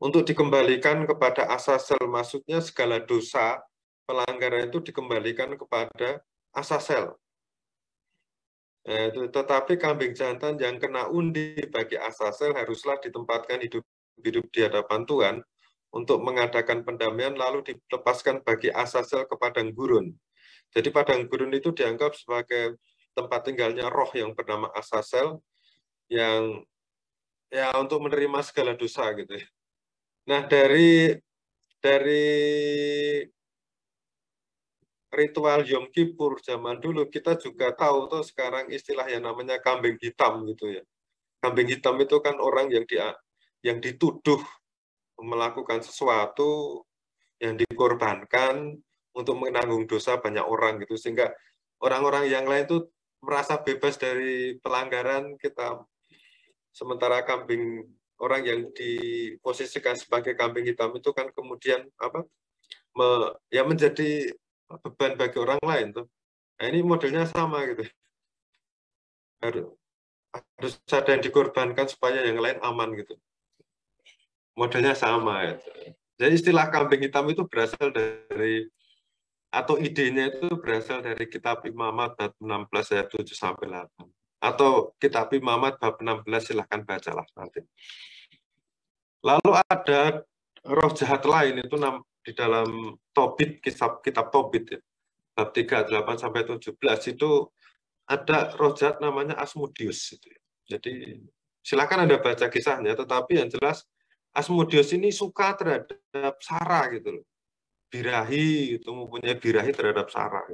untuk dikembalikan kepada Asasel, maksudnya segala dosa pelanggaran itu dikembalikan kepada Asasel. Tetapi kambing jantan yang kena undi bagi Asasel haruslah ditempatkan hidup-hidup di hadapan Tuhan untuk mengadakan pendamaian, lalu dilepaskan bagi Asasel ke padang gurun. Jadi padang gurun itu dianggap sebagai tempat tinggalnya roh yang bernama Asasel, yang ya untuk menerima segala dosa gitu ya. Nah, dari ritual Yom Kippur zaman dulu kita juga tahu tuh sekarang istilah yang namanya kambing hitam gitu ya. Kambing hitam itu kan orang yang dituduh melakukan sesuatu yang dikorbankan untuk menanggung dosa banyak orang gitu, sehingga orang-orang yang lain itu merasa bebas dari pelanggaran kita, sementara kambing, orang yang diposisikan sebagai kambing hitam itu kan kemudian ya menjadi beban bagi orang lain tuh. Nah, ini modelnya sama gitu, harus ada yang dikorbankan supaya yang lain aman gitu, modelnya sama gitu. Jadi istilah kambing hitam itu berasal dari, atau idenya itu berasal dari kitab Imamat bab 16 ayat 7-8. Atau kitab Imamat bab 16, silahkan bacalah nanti. Lalu ada roh jahat lain itu di dalam Tobit, kitab Tobit ya, bab 38-17 itu ada roh jahat namanya Asmodeus. Jadi silakan Anda baca kisahnya, tetapi yang jelas Asmodeus ini suka terhadap Sarah gitu loh. Birahi, itu mempunyai birahi terhadap Sarah.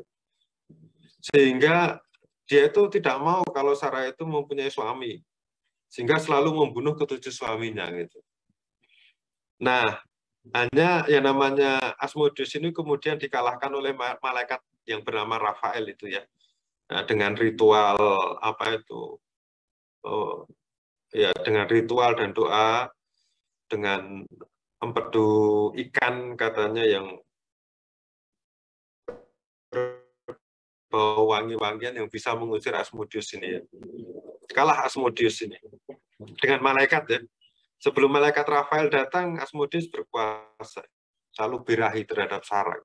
Sehingga dia itu tidak mau kalau Sarah itu mempunyai suami. Sehingga selalu membunuh ketujuh suaminya gitu. Nah, hanya yang namanya Asmodeus ini kemudian dikalahkan oleh malaikat yang bernama Rafael itu ya. Nah, dengan ritual apa itu? Ya, dengan ritual dan doa, dengan empedu ikan katanya yang bau wangi-wangian yang bisa mengusir Asmodeus ini ya. Kalah Asmodeus ini dengan malaikat ya. Sebelum malaikat Rafael datang, Asmodeus berkuasa, lalu birahi terhadap Sarah.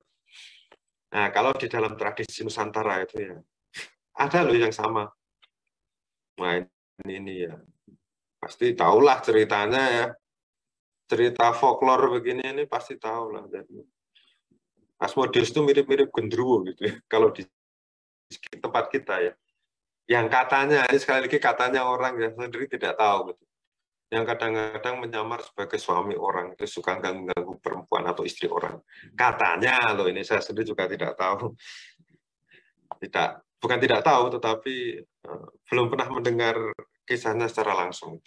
Nah, kalau di dalam tradisi Nusantara itu ya, ada loh yang sama. Nah, ini ya, pasti tahulah ceritanya ya. Cerita folklore begini ini pasti tahu lah. Asmodeus itu mirip-mirip genderuwo gitu ya, kalau di tempat kita ya. Yang katanya, ini sekali lagi katanya orang yang sendiri tidak tahu gitu. yang kadang-kadang menyamar sebagai suami orang, itu suka ganggu-ganggu perempuan atau istri orang. Katanya loh, ini saya sendiri juga tidak tahu. Bukan tidak tahu, tetapi belum pernah mendengar kisahnya secara langsung.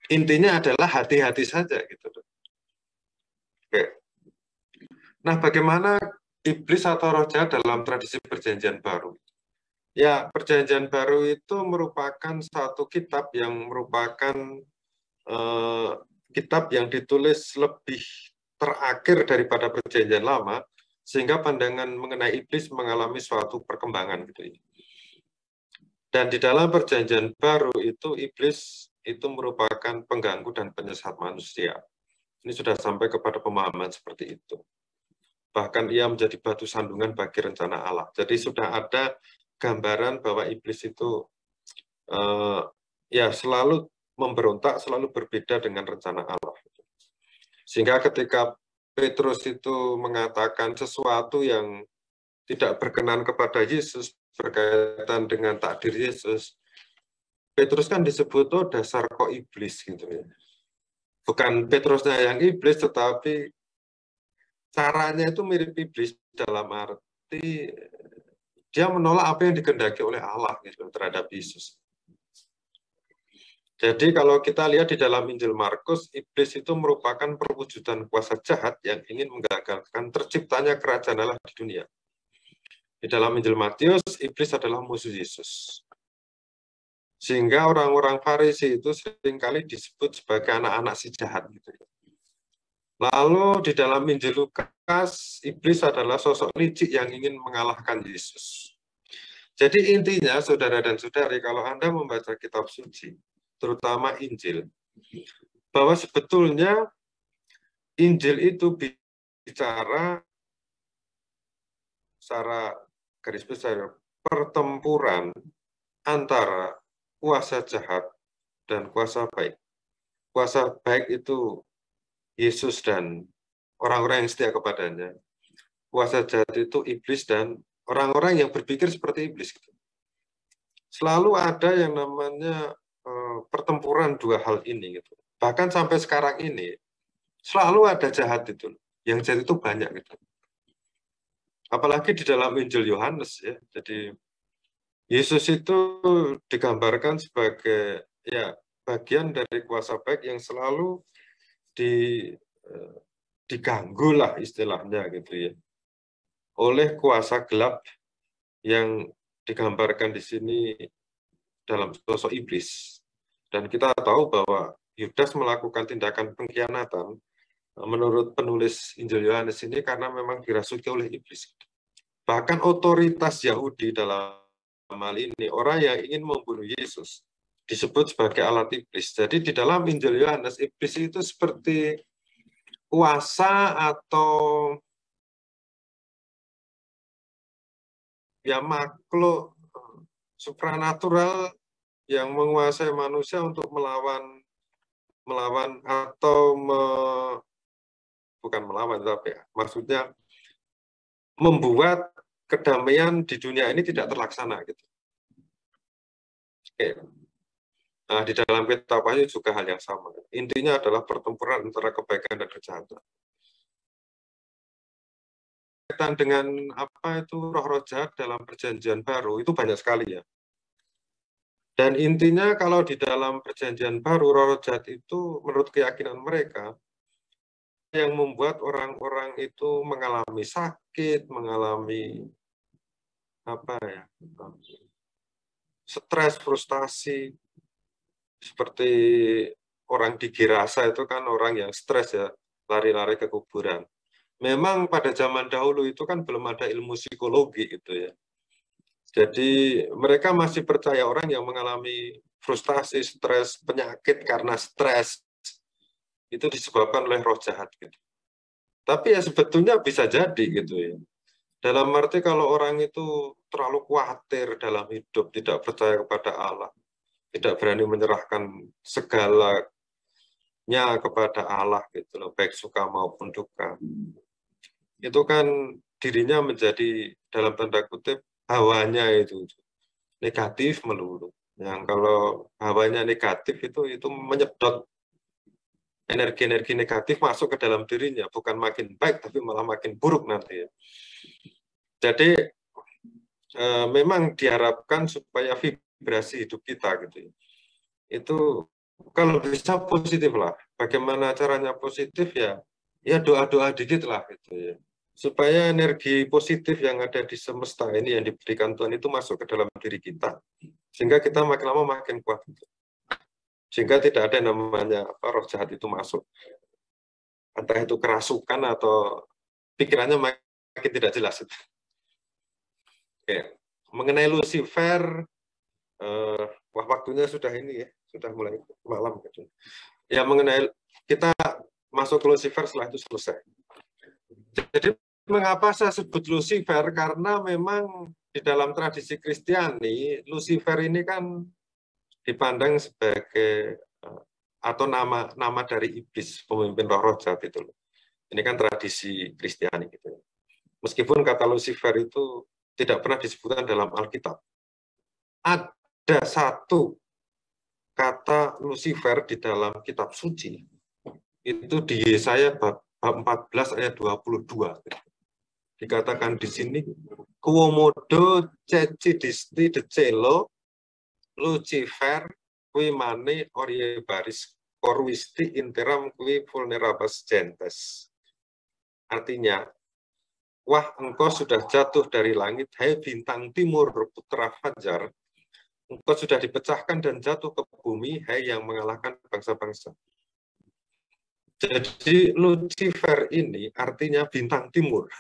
Intinya adalah hati-hati saja gitu. Oke. Nah, bagaimana iblis atau roh jahat dalam tradisi Perjanjian Baru? Ya, Perjanjian Baru itu merupakan satu kitab yang merupakan kitab yang ditulis lebih terakhir daripada Perjanjian Lama, sehingga pandangan mengenai iblis mengalami suatu perkembangan gitu ya. Dan di dalam Perjanjian Baru itu iblis itu merupakan pengganggu dan penyesat manusia. Ini sudah sampai kepada pemahaman seperti itu. Bahkan ia menjadi batu sandungan bagi rencana Allah. Jadi sudah ada gambaran bahwa iblis itu ya selalu memberontak, selalu berbeda dengan rencana Allah. Sehingga ketika Petrus itu mengatakan sesuatu yang tidak berkenan kepada Yesus berkaitan dengan takdir Yesus, Petrus kan disebut oh dasar kok iblis gitu ya. Bukan Petrusnya yang iblis, tetapi caranya itu mirip iblis dalam arti dia menolak apa yang dikehendaki oleh Allah gitu, terhadap Yesus. Jadi kalau kita lihat di dalam Injil Markus, iblis itu merupakan perwujudan kuasa jahat yang ingin menggagalkan terciptanya kerajaan Allah di dunia. Di dalam Injil Matius, iblis adalah musuh Yesus. Sehingga orang-orang Farisi itu seringkali disebut sebagai anak-anak si jahat. Gitu. Lalu di dalam Injil Lukas, iblis adalah sosok licik yang ingin mengalahkan Yesus. Jadi intinya, saudara dan saudari, kalau Anda membaca kitab suci, terutama Injil, bahwa sebetulnya Injil itu bicara secara garis besar pertempuran antara kuasa jahat dan kuasa baik. Kuasa baik itu Yesus dan orang-orang yang setia kepadanya. Kuasa jahat itu iblis dan orang-orang yang berpikir seperti iblis. Selalu ada yang namanya pertempuran dua hal ini. Gitu. Bahkan sampai sekarang ini, selalu ada jahat itu. Yang jahat itu banyak. Gitu. Apalagi di dalam Injil Yohanes. Ya. Jadi Yesus itu digambarkan sebagai ya bagian dari kuasa baik yang selalu diganggu lah istilahnya gitu ya oleh kuasa gelap yang digambarkan di sini dalam sosok iblis. Dan kita tahu bahwa Yudas melakukan tindakan pengkhianatan menurut penulis Injil Yohanes ini karena memang dirasuki oleh iblis. Bahkan otoritas Yahudi dalam hal ini, orang yang ingin membunuh Yesus, disebut sebagai alat iblis. Jadi di dalam Injil Yohanes, iblis itu seperti kuasa atau ya makhluk supranatural yang menguasai manusia untuk melawan atau bukan melawan, tapi maksudnya membuat kedamaian di dunia ini tidak terlaksana gitu. Oke. Nah, di dalam kitab Wahyu juga hal yang sama. Intinya adalah pertempuran antara kebaikan dan kejahatan. Kaitan dengan apa itu roh-roh jahat dalam Perjanjian Baru itu banyak sekali ya. Dan intinya kalau di dalam Perjanjian Baru roh-roh jahat itu menurut keyakinan mereka yang membuat orang-orang itu mengalami sakit, mengalami apa ya, stres, frustasi, seperti orang di Girasa itu kan orang yang stres ya, lari-lari ke kuburan. Memang pada zaman dahulu itu kan belum ada ilmu psikologi gitu ya. Jadi mereka masih percaya orang yang mengalami frustasi, stres, penyakit karena stres itu disebabkan oleh roh jahat gitu. Tapi ya sebetulnya bisa jadi gitu ya. Dalam arti kalau orang itu terlalu khawatir dalam hidup, tidak percaya kepada Allah, tidak berani menyerahkan segalanya kepada Allah gitu loh, baik suka maupun duka. Itu kan dirinya menjadi dalam tanda kutip hawanya itu negatif melulu. Yang kalau hawanya negatif itu menyedot energi-energi negatif masuk ke dalam dirinya, bukan makin baik tapi malah makin buruk nanti. Jadi memang diharapkan supaya vibrasi hidup kita gitu. Itu kalau bisa positif lah. Bagaimana caranya positif ya? Ya doa-doa dikit lah gitu ya. Supaya energi positif yang ada di semesta ini yang diberikan Tuhan itu masuk ke dalam diri kita. Sehingga kita makin lama makin kuat. Sehingga tidak ada yang namanya roh jahat itu masuk. Entah itu kerasukan atau pikirannya makin tidak jelas. Oke. Mengenai Lucifer, wah waktunya sudah ini ya, sudah mulai malam. Gitu. Ya mengenai kita masuk ke Lucifer setelah itu selesai. Jadi mengapa saya sebut Lucifer? Karena memang di dalam tradisi Kristiani, Lucifer ini kan dipandang sebagai atau nama dari iblis, pemimpin roh-roh jahat itu. Ini kan tradisi Kristiani gitu. Meskipun kata Lucifer itu tidak pernah disebutkan dalam Alkitab. Ada satu kata Lucifer di dalam kitab suci, itu di Yesaya bab 14 ayat 22. Dikatakan di sini, Kuomodo ceci disti decelo Lucifer kui mane orie baris korwisti interam kui vulnerabas gentes. Artinya, wah engkau sudah jatuh dari langit, hai bintang timur putra fajar, engkau sudah dipecahkan dan jatuh ke bumi, hai yang mengalahkan bangsa-bangsa. Jadi Lucifer ini artinya bintang timur.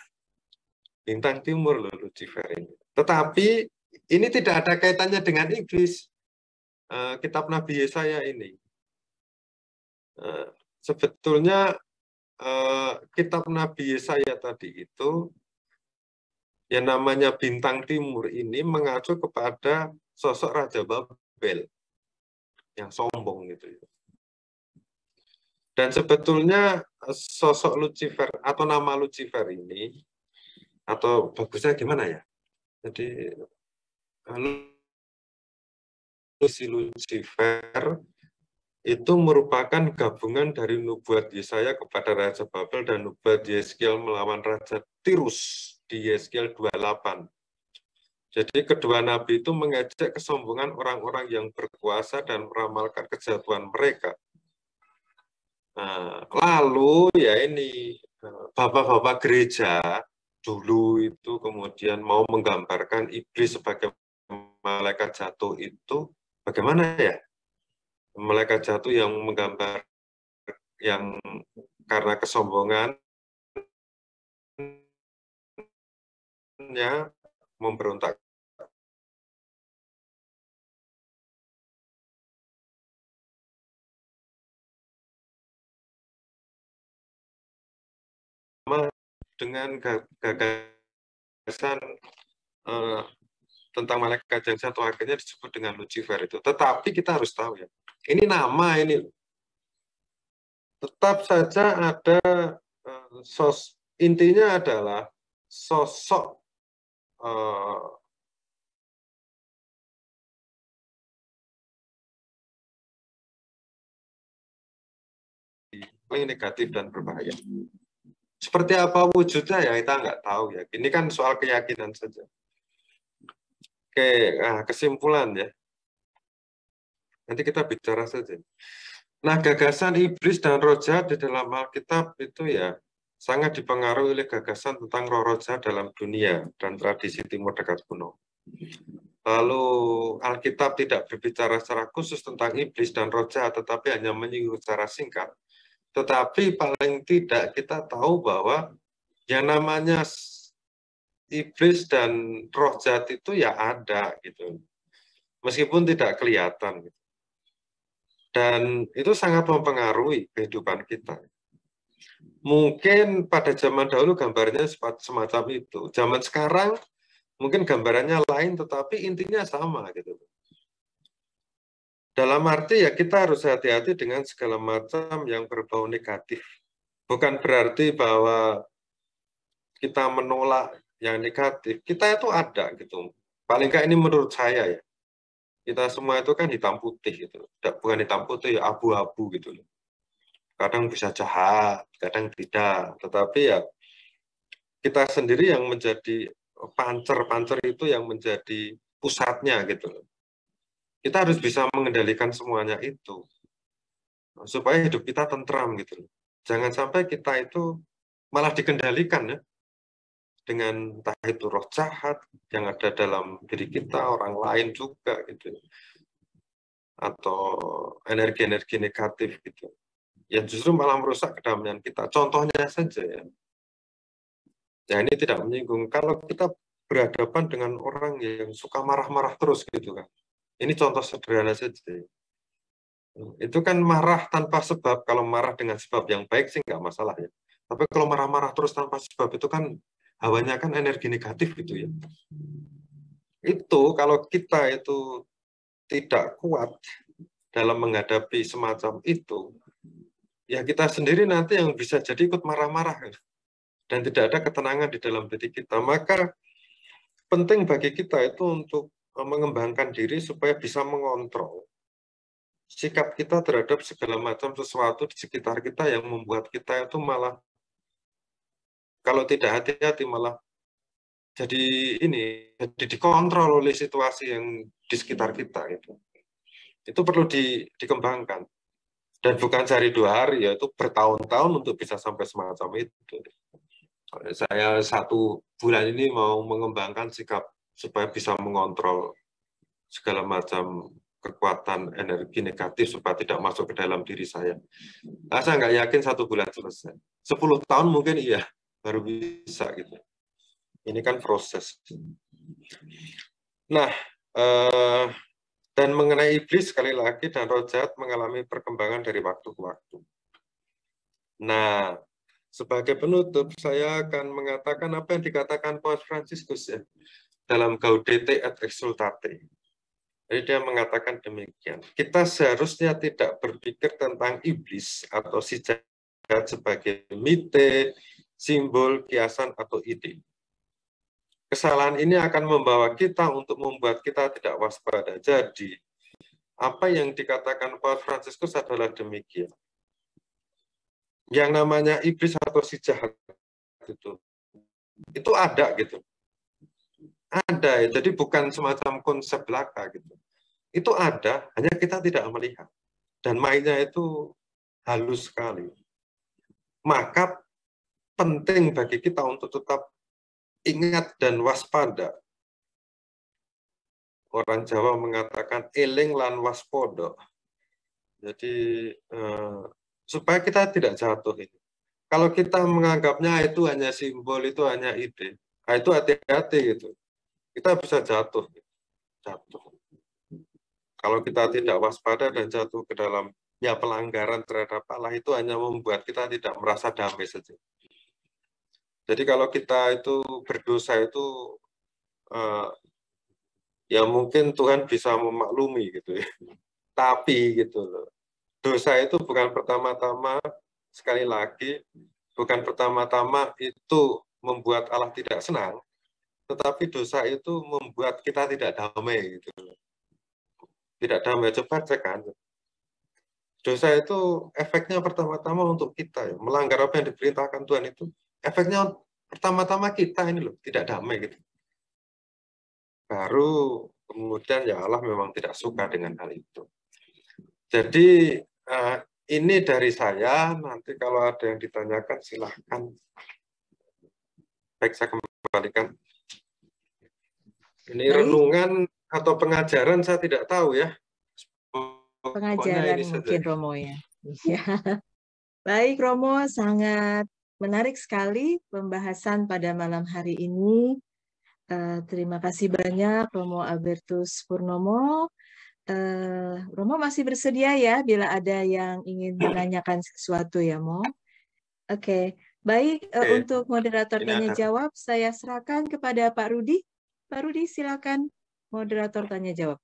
Bintang timur loh Lucifer ini. Tetapi ini tidak ada kaitannya dengan iblis. Kitab Nabi Yesaya ini. Sebetulnya kitab Nabi Yesaya tadi itu yang namanya bintang timur ini mengacu kepada sosok Raja Babel yang sombong gitu. Dan sebetulnya sosok Lucifer atau nama Lucifer ini atau bagusnya gimana ya? Jadi si Lucifer itu merupakan gabungan dari nubuat Yesaya kepada Raja Babel dan nubuat Yeskiel melawan Raja Tirus di Yeskiel 28. Jadi kedua nabi itu mengejek kesombongan orang-orang yang berkuasa dan meramalkan kejatuhan mereka. Nah, lalu ya ini bapak-bapak gereja dulu itu kemudian mau menggambarkan iblis sebagai malaikat jatuh itu bagaimana ya? Malaikat jatuh yang menggambar yang karena kesombongannya memberontak. Dengan gagasan tentang malaikat yang jatuh akhirnya disebut dengan Lucifer itu. Tetapi kita harus tahu ya, ini nama ini. Tetap saja ada intinya adalah sosok paling negatif dan berbahaya. Seperti apa wujudnya ya kita nggak tahu ya. Ini kan soal keyakinan saja. Oke, kesimpulan ya. Nanti kita bicara saja. Nah, gagasan iblis dan roh jahat di dalam Alkitab itu ya sangat dipengaruhi oleh gagasan tentang roh jahat dalam dunia dan tradisi Timur Dekat kuno. Lalu Alkitab tidak berbicara secara khusus tentang iblis dan roh jahat, tetapi hanya menyinggung secara singkat. Tetapi paling tidak kita tahu bahwa yang namanya iblis dan roh jahat itu ya ada gitu, meskipun tidak kelihatan. Gitu. Dan itu sangat mempengaruhi kehidupan kita. Mungkin pada zaman dahulu gambarnya semacam itu. Zaman sekarang mungkin gambarannya lain, tetapi intinya sama gitu. Dalam arti ya kita harus hati-hati dengan segala macam yang berbau negatif. Bukan berarti bahwa kita menolak yang negatif. Kita itu ada gitu. Paling nggak ini menurut saya ya. Kita semua itu kan hitam putih gitu. Bukan hitam putih, ya abu-abu gitu. Kadang bisa jahat, kadang tidak. Tetapi ya kita sendiri yang menjadi pancer itu yang menjadi pusatnya gitu. Kita harus bisa mengendalikan semuanya itu supaya hidup kita tentram gitu. Jangan sampai kita itu malah dikendalikan ya dengan entah itu roh jahat yang ada dalam diri kita, orang lain juga gitu, atau energi-energi negatif gitu, yang justru malah merusak kedamaian kita. Contohnya saja ya, ya ini tidak menyinggung. Kalau kita berhadapan dengan orang yang suka marah-marah terus gitu kan, ini contoh sederhana saja. Itu kan marah tanpa sebab. Kalau marah dengan sebab yang baik sih nggak masalah ya. Tapi kalau marah-marah terus tanpa sebab itu kan hawanya kan energi negatif gitu ya. Itu kalau kita itu tidak kuat dalam menghadapi semacam itu, ya kita sendiri nanti yang bisa jadi ikut marah-marah dan tidak ada ketenangan di dalam diri kita. Maka penting bagi kita itu untuk mengembangkan diri supaya bisa mengontrol sikap kita terhadap segala macam sesuatu di sekitar kita yang membuat kita itu malah kalau tidak hati-hati malah jadi jadi dikontrol oleh situasi yang di sekitar kita gitu. Itu perlu dikembangkan. Dan bukan sehari 2 hari, yaitu bertahun-tahun untuk bisa sampai semacam itu. Saya 1 bulan ini mau mengembangkan sikap supaya bisa mengontrol segala macam kekuatan energi negatif supaya tidak masuk ke dalam diri saya. Nah, saya nggak yakin 1 bulan selesai. 10 tahun mungkin iya, baru bisa gitu. Ini kan proses. Nah, dan mengenai iblis sekali lagi dan roh jahat mengalami perkembangan dari waktu ke waktu. Nah, sebagai penutup saya akan mengatakan apa yang dikatakan Paus Fransiskus ya dalam Gaudete et Exsultate. Jadi dia mengatakan demikian. Kita seharusnya tidak berpikir tentang iblis atau si jahat sebagai mite, simbol, kiasan, atau ide. Kesalahan ini akan membawa kita untuk membuat kita tidak waspada. Jadi, apa yang dikatakan Paus Fransiskus adalah demikian. Yang namanya iblis atau si jahat itu ada gitu. Ada ya, jadi bukan semacam konsep belaka gitu. Itu ada, hanya kita tidak melihat. Dan mainnya itu halus sekali. Maka penting bagi kita untuk tetap ingat dan waspada. Orang Jawa mengatakan eling lan waspodo. Jadi supaya kita tidak jatuh ini. Kalau kita menganggapnya itu hanya simbol, itu hanya ide, nah itu hati-hati gitu. Kita bisa jatuh. Jatuh. Kalau kita tidak waspada dan jatuh ke dalam ya pelanggaran terhadap Allah, itu hanya membuat kita tidak merasa damai saja. Jadi kalau kita itu berdosa itu ya mungkin Tuhan bisa memaklumi gitu ya. Tapi gitu loh. Dosa itu bukan pertama-tama, sekali lagi, bukan pertama-tama itu membuat Allah tidak senang, tetapi dosa itu membuat kita tidak damai gitu. Tidak damai, coba cek kan. Dosa itu efeknya pertama-tama untuk kita ya. Melanggar apa yang diperintahkan Tuhan itu efeknya pertama-tama kita ini loh, tidak damai gitu. Baru kemudian ya Allah memang tidak suka dengan hal itu. Jadi ini dari saya, nanti kalau ada yang ditanyakan silahkan. Baik, saya kembalikan. Ini Baik. renungan atau pengajaran saya tidak tahu ya. Pengajaran ini mungkin saja. Romo ya. Baik Romo, sangat menarik sekali pembahasan pada malam hari ini. Terima kasih banyak Romo Albertus Purnomo. Romo masih bersedia ya bila ada yang ingin menanyakan sesuatu ya Mo. Oke. Baik, untuk moderator tanya jawab saya serahkan kepada Pak Rudi. Pak Rudi silakan moderator tanya jawab.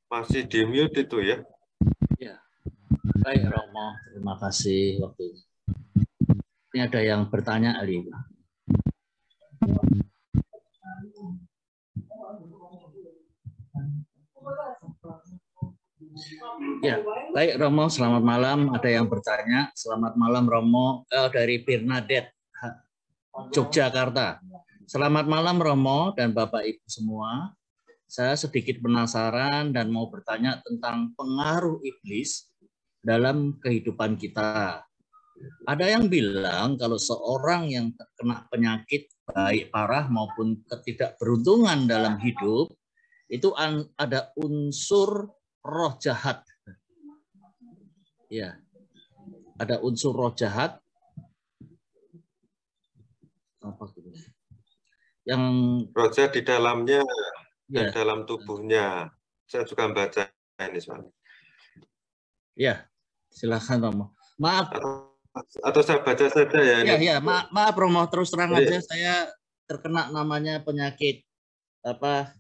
Masih di mute itu ya. Ya, baik Romo, terima kasih waktunya. Ini ada yang bertanya, Ali. Ya, baik Romo, selamat malam. Ada yang bertanya. Selamat malam Romo, dari Bernadette, Yogyakarta. Selamat malam Romo dan Bapak Ibu semua. Saya sedikit penasaran dan mau bertanya tentang pengaruh iblis dalam kehidupan kita. Ada yang bilang kalau seorang yang terkena penyakit baik parah maupun ketidakberuntungan dalam hidup, itu ada unsur roh jahat. Ya, ada unsur roh jahat. Apa itu? Yang Roh jahat di dalamnya ya, dan dalam tubuhnya. Saya juga baca ini soalnya. Ya, silakan Romo. Maaf. Atau saya baca saja ya. Ya, ini. ya, maaf Romo, terus terang aja saya terkena namanya penyakit apa?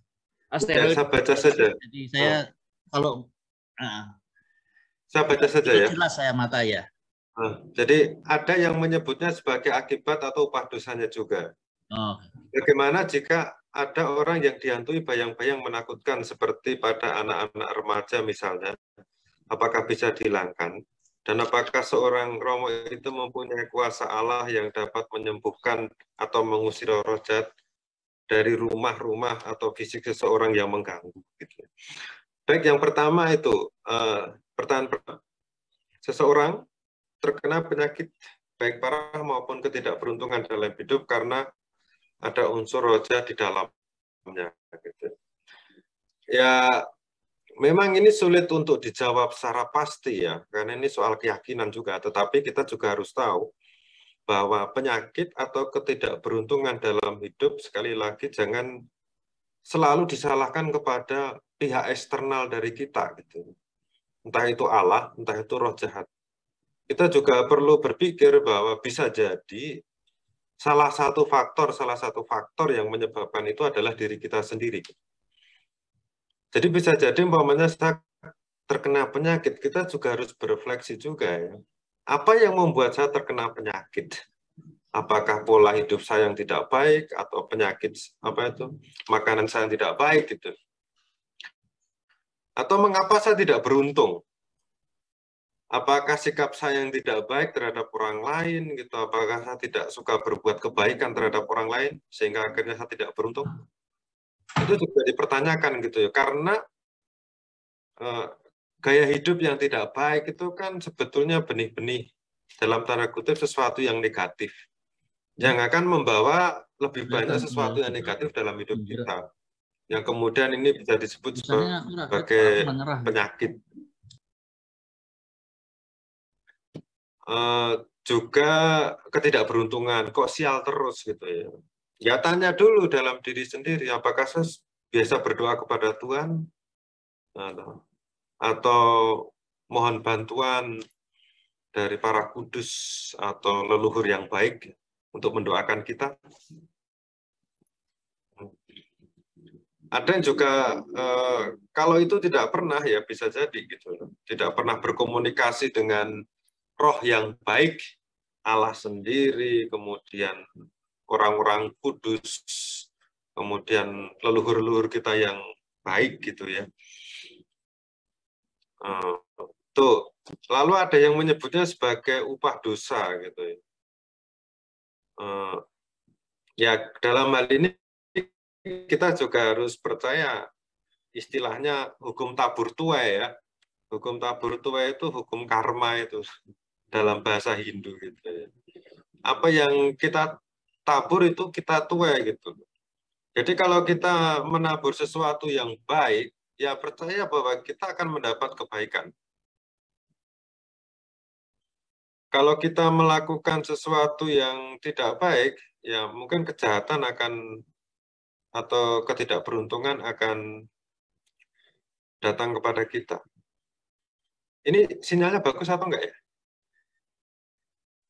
Asteroid. Ya, saya baca saja. Jadi saya kalau saya baca saja itu ya. jelas saya mata ya. Jadi ada yang menyebutnya sebagai akibat atau upah dosanya juga. Oh. Bagaimana jika ada orang yang dihantui bayang-bayang menakutkan seperti pada anak-anak remaja misalnya, apakah bisa dihilangkan? Dan apakah seorang Romo itu mempunyai kuasa Allah yang dapat menyembuhkan atau mengusir roh jahat dari rumah-rumah atau fisik seseorang yang mengganggu? Gitu. Baik, yang pertama itu, pertanyaan pertama. Seseorang terkena penyakit baik parah maupun ketidakberuntungan dalam hidup karena ada unsur roh jahat di dalamnya. Gitu. Ya, memang ini sulit untuk dijawab secara pasti ya, karena ini soal keyakinan juga. Tetapi kita juga harus tahu bahwa penyakit atau ketidakberuntungan dalam hidup, sekali lagi jangan selalu disalahkan kepada pihak eksternal dari kita, gitu. Entah itu Allah, entah itu roh jahat. Kita juga perlu berpikir bahwa bisa jadi salah satu faktor yang menyebabkan itu adalah diri kita sendiri. Jadi bisa jadi umpamanya saya terkena penyakit, kita juga harus berefleksi juga ya. Apa yang membuat saya terkena penyakit? Apakah pola hidup saya yang tidak baik atau penyakit makanan saya yang tidak baik gitu? Atau mengapa saya tidak beruntung? Apakah sikap saya yang tidak baik terhadap orang lain gitu? Apakah saya tidak suka berbuat kebaikan terhadap orang lain sehingga akhirnya saya tidak beruntung? Itu juga dipertanyakan gitu ya. Karena gaya hidup yang tidak baik itu kan sebetulnya benih-benih dalam tanda kutip sesuatu yang negatif yang akan membawa lebih banyak sesuatu yang negatif dalam hidup kita, yang kemudian ini bisa disebut sebagai penyakit. Juga ketidakberuntungan, kok sial terus gitu ya. Ya tanya dulu dalam diri sendiri, apakah saya biasa berdoa kepada Tuhan atau mohon bantuan dari para kudus atau leluhur yang baik untuk mendoakan kita. Ada yang juga kalau itu tidak pernah ya bisa jadi gitu, tidak pernah berkomunikasi dengan roh yang baik, Allah sendiri, kemudian orang-orang kudus, kemudian leluhur-leluhur kita yang baik gitu ya. Tuh, lalu ada yang menyebutnya sebagai upah dosa gitu ya. Ya dalam hal ini kita juga harus percaya istilahnya hukum tabur tuai ya. Hukum tabur tuai itu hukum karma itu dalam bahasa Hindu gitu ya. Apa yang kita tabur itu kita tuai gitu. Jadi kalau kita menabur sesuatu yang baik, ya percaya bahwa kita akan mendapat kebaikan. Kalau kita melakukan sesuatu yang tidak baik, ya mungkin kejahatan akan atau ketidakberuntungan akan datang kepada kita. Ini sinyalnya bagus atau enggak ya?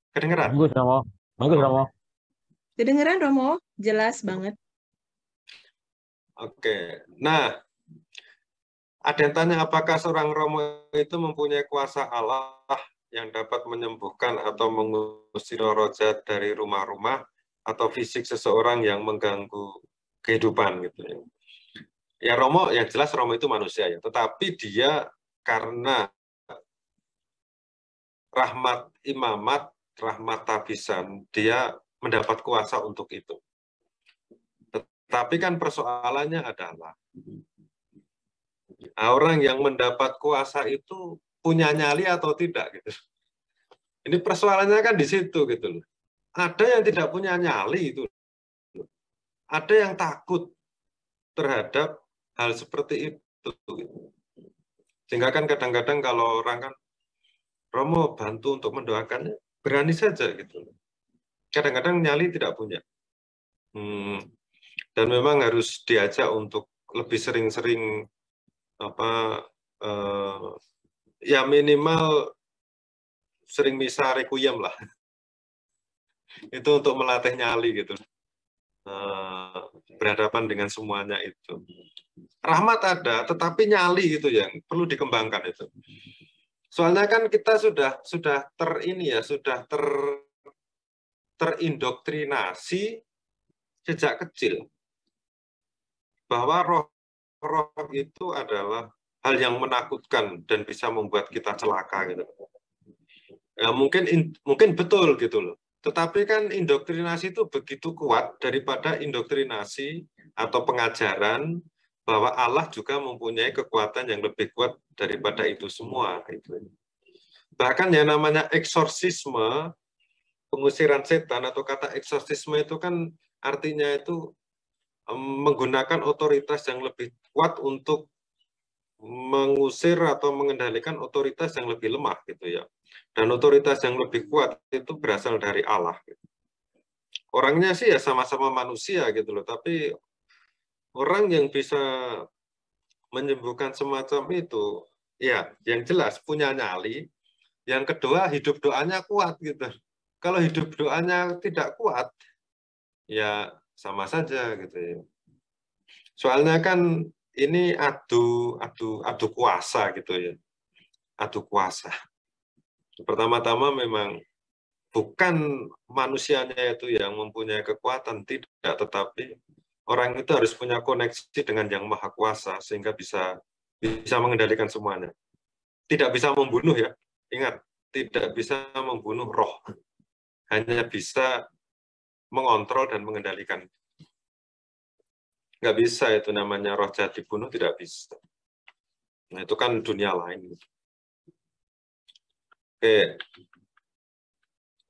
Kedengeran? Bagus, Romo. Bagus, Romo. Kedengeran, Romo? Jelas banget. Oke. Nah, Ada yang tanya apakah seorang Romo itu mempunyai kuasa Allah yang dapat menyembuhkan atau mengusir roh jahat dari rumah-rumah atau fisik seseorang yang mengganggu kehidupan gitu ya. Ya Romo, yang jelas Romo itu manusia ya, tetapi dia karena rahmat imamat, rahmat tabisan, dia mendapat kuasa untuk itu. Tetapi kan persoalannya adalah orang yang mendapat kuasa itu punya nyali atau tidak gitu. Ini persoalannya kan di situ gitu loh. Ada yang tidak punya nyali itu. Ada yang takut terhadap hal seperti itu. Sehingga kan kadang-kadang kalau orang kan Romo bantu untuk mendoakannya, berani saja gitu. Kadang-kadang nyali tidak punya. Dan memang harus diajak untuk lebih sering-sering ya minimal sering misa requiem lah. Itu untuk melatih nyali gitu. Berhadapan dengan semuanya itu. Rahmat ada, tetapi nyali gitu yang perlu dikembangkan itu. Soalnya kan kita sudah terindoktrinasi sejak kecil bahwa roh itu adalah hal yang menakutkan dan bisa membuat kita celaka gitu. Ya, mungkin betul gitu loh. Tetapi kan indoktrinasi itu begitu kuat daripada indoktrinasi atau pengajaran bahwa Allah juga mempunyai kekuatan yang lebih kuat daripada itu semua. Bahkan yang namanya eksorsisme, pengusiran setan atau kata eksorsisme itu kan artinya itu menggunakan otoritas yang lebih kuat untuk mengusir atau mengendalikan otoritas yang lebih lemah gitu ya. Dan otoritas yang lebih kuat itu berasal dari Allah. Orangnya sih ya sama-sama manusia gitu loh, tapi orang yang bisa menyembuhkan semacam itu, ya yang jelas punya nyali. Yang kedua hidup doanya kuat gitu. Kalau hidup doanya tidak kuat, ya sama saja gitu ya. Soalnya kan ini adu kuasa gitu ya. Adu kuasa. Pertama-tama memang bukan manusianya itu yang mempunyai kekuatan, tidak, tetapi orang itu harus punya koneksi dengan yang maha kuasa sehingga bisa mengendalikan semuanya. Tidak bisa membunuh ya, ingat, tidak bisa membunuh roh, hanya bisa mengontrol dan mengendalikan. Nggak bisa itu namanya roh jahat dibunuh, tidak bisa. Nah itu kan dunia lain. Oke,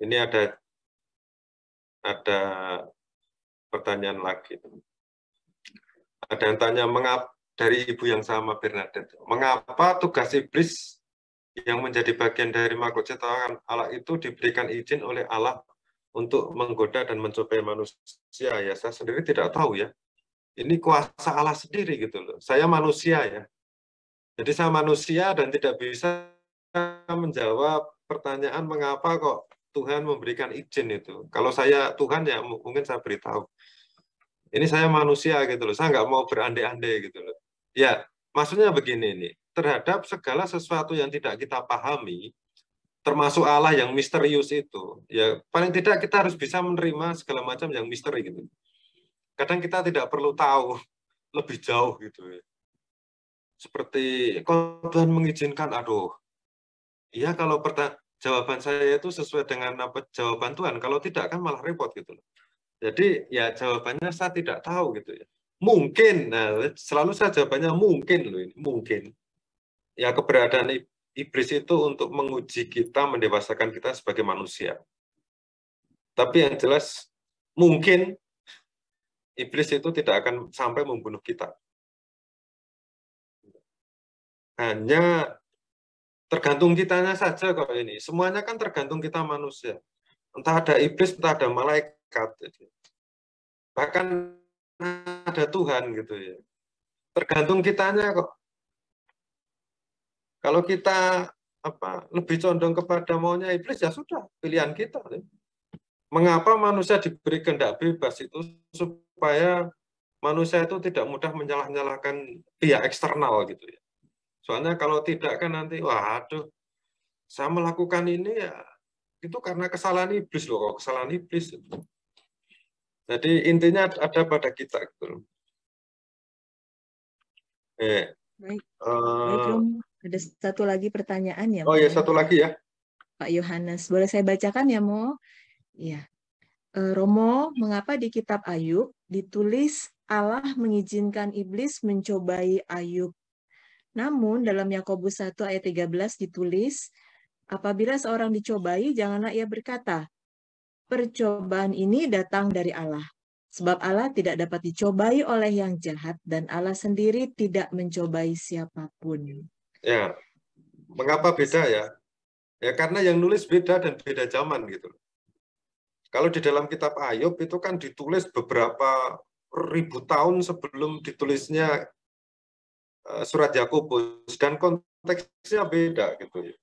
ini ada pertanyaan lagi. Ada yang tanya, mengapa dari ibu yang sama Bernadette, mengapa tugas iblis yang menjadi bagian dari makhluk ciptaan Allah itu diberikan izin oleh Allah untuk menggoda dan mencobai manusia? Ya saya sendiri tidak tahu ya. Ini kuasa Allah sendiri gitu loh. Saya manusia ya. Jadi saya manusia dan tidak bisa menjawab pertanyaan mengapa kok Tuhan memberikan izin itu. Kalau saya Tuhan ya mungkin saya beritahu. Ini saya manusia gitu loh. Saya nggak mau berandai-andai gitu loh. Ya, maksudnya begini nih. Terhadap segala sesuatu yang tidak kita pahami, termasuk Allah yang misterius itu, ya paling tidak kita harus bisa menerima segala macam yang misteri gitu. Kadang kita tidak perlu tahu lebih jauh gitu ya. Seperti kalau Tuhan mengizinkan, aduh, iya kalau jawaban saya itu sesuai dengan apa jawaban Tuhan. Kalau tidak kan malah repot gitu loh. Jadi ya jawabannya saya tidak tahu gitu ya. Mungkin, nah selalu saya jawabannya mungkin loh ini, mungkin. Ya keberadaan iblis itu untuk menguji kita, mendewasakan kita sebagai manusia. Tapi yang jelas mungkin iblis itu tidak akan sampai membunuh kita. Hanya tergantung kitanya saja kok ini. Semuanya kan tergantung kita manusia. Entah ada iblis, entah ada malaikat. Bahkan ada Tuhan gitu ya. Tergantung kitanya kok. Kalau kita lebih condong kepada maunya iblis ya sudah, pilihan kita. Mengapa manusia diberi kehendak bebas itu supaya manusia itu tidak mudah menyalah-nyalahkan pihak eksternal gitu ya. Soalnya kalau tidak kan nanti, waduh, saya melakukan ini ya itu karena kesalahan iblis loh, kok kesalahan iblis. Jadi intinya ada pada kita gitu loh. Baik, baik Romo. Ada satu lagi pertanyaan ya, Oh Mo, ya, ya? satu lagi ya. Pak Yohanes, boleh saya bacakan ya, Mo? Iya. Romo, mengapa di kitab Ayub ditulis Allah mengizinkan iblis mencobai Ayub? Namun dalam Yakobus 1 ayat 13 ditulis, apabila seorang dicobai, janganlah ia berkata, percobaan ini datang dari Allah. Sebab Allah tidak dapat dicobai oleh yang jahat dan Allah sendiri tidak mencobai siapapun. Ya, mengapa beda ya? Ya karena yang nulis beda dan beda zaman gitu. Kalau di dalam kitab Ayub itu kan ditulis beberapa ribu tahun sebelum ditulisnya surat Yakobus dan konteksnya beda gitu ya.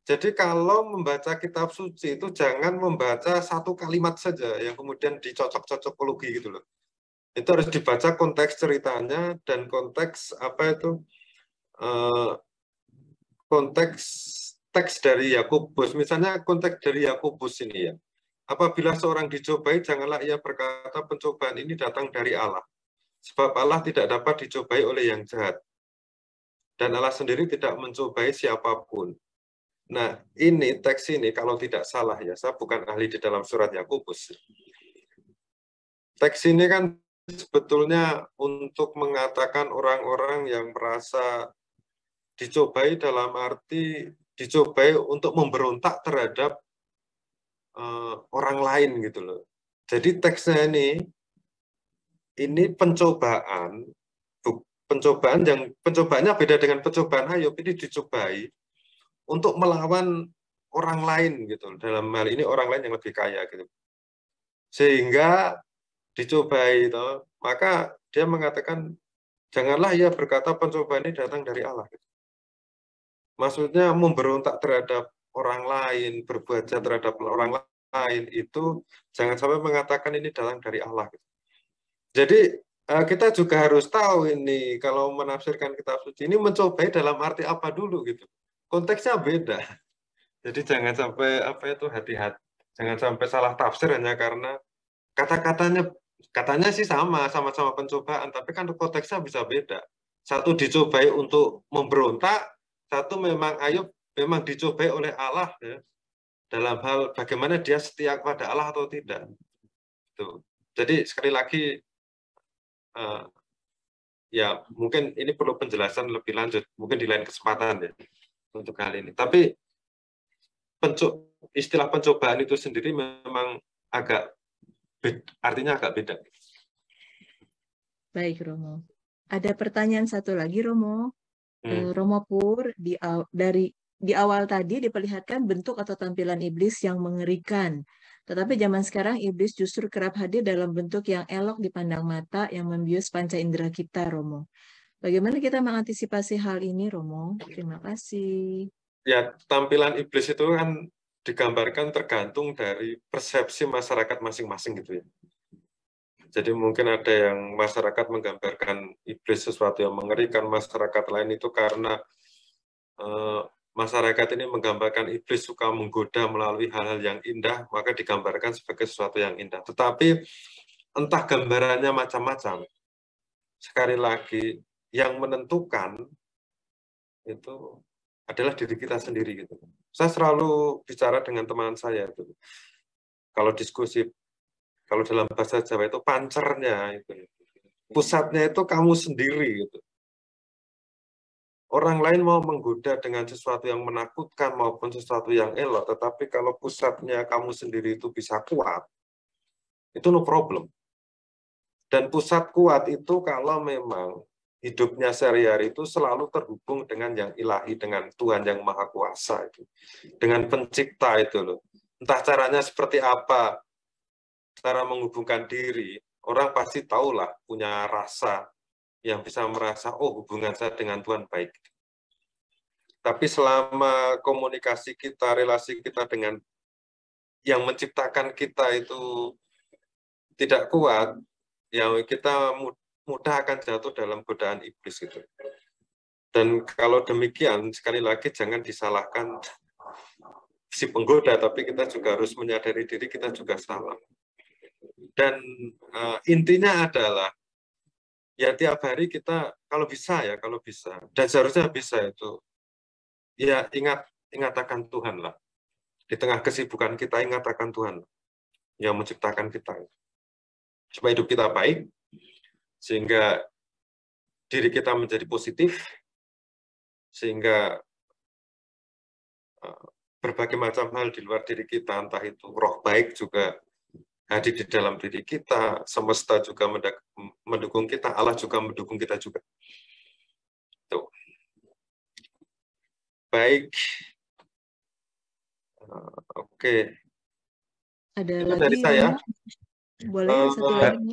Jadi kalau membaca kitab suci itu jangan membaca satu kalimat saja yang kemudian dicocok-cocokologi gitu loh. Itu harus dibaca konteks ceritanya dan konteks apa itu konteks teks dari Yakobus. Misalnya konteks dari Yakobus ini ya. Apabila seorang dicobai, janganlah ia berkata pencobaan ini datang dari Allah. Sebab Allah tidak dapat dicobai oleh yang jahat. Dan Allah sendiri tidak mencobai siapapun. Nah, ini teks ini kalau tidak salah ya, saya bukan ahli di dalam surat Yakobus. Teks ini kan sebetulnya untuk mengatakan orang-orang yang merasa dicobai dalam arti dicobai untuk memberontak terhadap orang lain gitu loh. Jadi teksnya ini pencobaannya beda dengan pencobaan Ayub. Ini dicobai untuk melawan orang lain gitu. Dalam hal ini orang lain yang lebih kaya gitu. Sehingga dicobai itu, maka dia mengatakan janganlah ia berkata pencobaan ini datang dari Allah. Gitu. Maksudnya memberontak terhadap orang lain, berbuat jahat terhadap orang lain itu jangan sampai mengatakan ini datang dari Allah. Jadi kita juga harus tahu ini kalau menafsirkan kitab suci ini mencobai dalam arti apa dulu gitu. Konteksnya beda. Jadi jangan sampai apa itu hati-hati. Jangan sampai salah tafsir hanya karena katanya sih sama-sama pencobaan, tapi kan konteksnya bisa beda. Satu dicobai untuk memberontak, satu memang Ayub memang dicobai oleh Allah ya, dalam hal bagaimana dia setia kepada Allah atau tidak. Tuh. Jadi sekali lagi ya mungkin ini perlu penjelasan lebih lanjut, mungkin di lain kesempatan ya untuk hal ini. Tapi istilah pencobaan itu sendiri memang artinya agak beda. Baik, Romo. Ada pertanyaan satu lagi, Romo. Romo Pur, di awal tadi diperlihatkan bentuk atau tampilan iblis yang mengerikan. Tetapi zaman sekarang iblis justru kerap hadir dalam bentuk yang elok dipandang mata yang membius panca indera kita, Romo. Bagaimana kita mengantisipasi hal ini, Romo? Terima kasih. Ya, tampilan iblis itu kan digambarkan tergantung dari persepsi masyarakat masing-masing gitu ya. Jadi mungkin ada yang masyarakat menggambarkan iblis sesuatu yang mengerikan, masyarakat lain itu karena masyarakat ini menggambarkan iblis suka menggoda melalui hal-hal yang indah, maka digambarkan sebagai sesuatu yang indah. Tetapi entah gambarannya macam-macam. Sekali lagi, yang menentukan itu adalah diri kita sendiri gitu. Saya selalu bicara dengan teman saya itu. Kalau diskusi, kalau dalam bahasa Jawa itu pancernya itu. Pusatnya itu kamu sendiri gitu. Orang lain mau menggoda dengan sesuatu yang menakutkan maupun sesuatu yang elok, tetapi kalau pusatnya kamu sendiri itu bisa kuat, itu no problem. Dan pusat kuat itu kalau memang hidupnya sehari-hari itu selalu terhubung dengan yang ilahi, dengan Tuhan yang Maha Kuasa itu, dengan Pencipta itu loh. Entah caranya seperti apa, cara menghubungkan diri, orang pasti tahulah punya rasa yang bisa merasa, oh hubungan saya dengan Tuhan baik. Tapi selama komunikasi kita, relasi kita dengan yang menciptakan kita itu tidak kuat, ya kita mudah akan jatuh dalam godaan iblis itu. Dan kalau demikian, sekali lagi jangan disalahkan si penggoda, tapi kita juga harus menyadari diri kita juga salah. Dan intinya adalah ya tiap hari kita kalau bisa, dan seharusnya bisa itu, ya ingat akan Tuhan lah. Di tengah kesibukan kita ingat akan Tuhan yang menciptakan kita, supaya hidup kita baik, sehingga diri kita menjadi positif, sehingga berbagai macam hal di luar diri kita, entah itu roh baik juga hadir di dalam diri kita, semesta juga mendukung kita, Allah juga mendukung kita juga. Tuh. Baik. Oke. Ada itu lagi dari saya. Boleh satu lagi.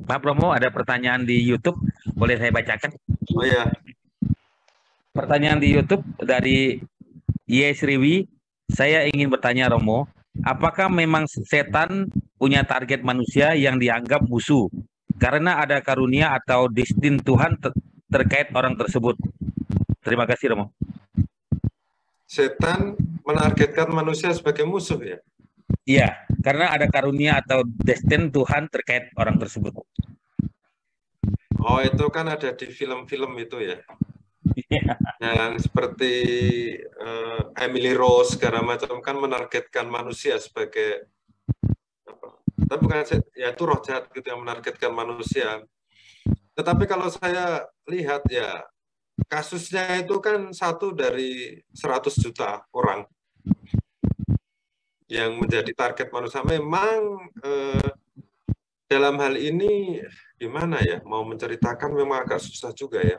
Pak Romo, ada pertanyaan di YouTube, boleh saya bacakan? Oh ya. Pertanyaan di YouTube dari Yesriwi, saya ingin bertanya Romo, apakah memang setan punya target manusia yang dianggap musuh karena ada karunia atau destin Tuhan terkait orang tersebut? Terima kasih Romo. Setan menargetkan manusia sebagai musuh ya? Iya, karena ada karunia atau destin Tuhan terkait orang tersebut. Oh, itu kan ada di film-film itu ya. Yang seperti Emily Rose segala macam kan menargetkan manusia sebagai apa? Tapi bukan ya itu roh jahat gitu yang menargetkan manusia. Tetapi kalau saya lihat ya kasusnya itu kan 1 dari 100 juta orang yang menjadi target manusia. Memang dalam hal ini gimana ya, mau menceritakan memang agak susah juga ya.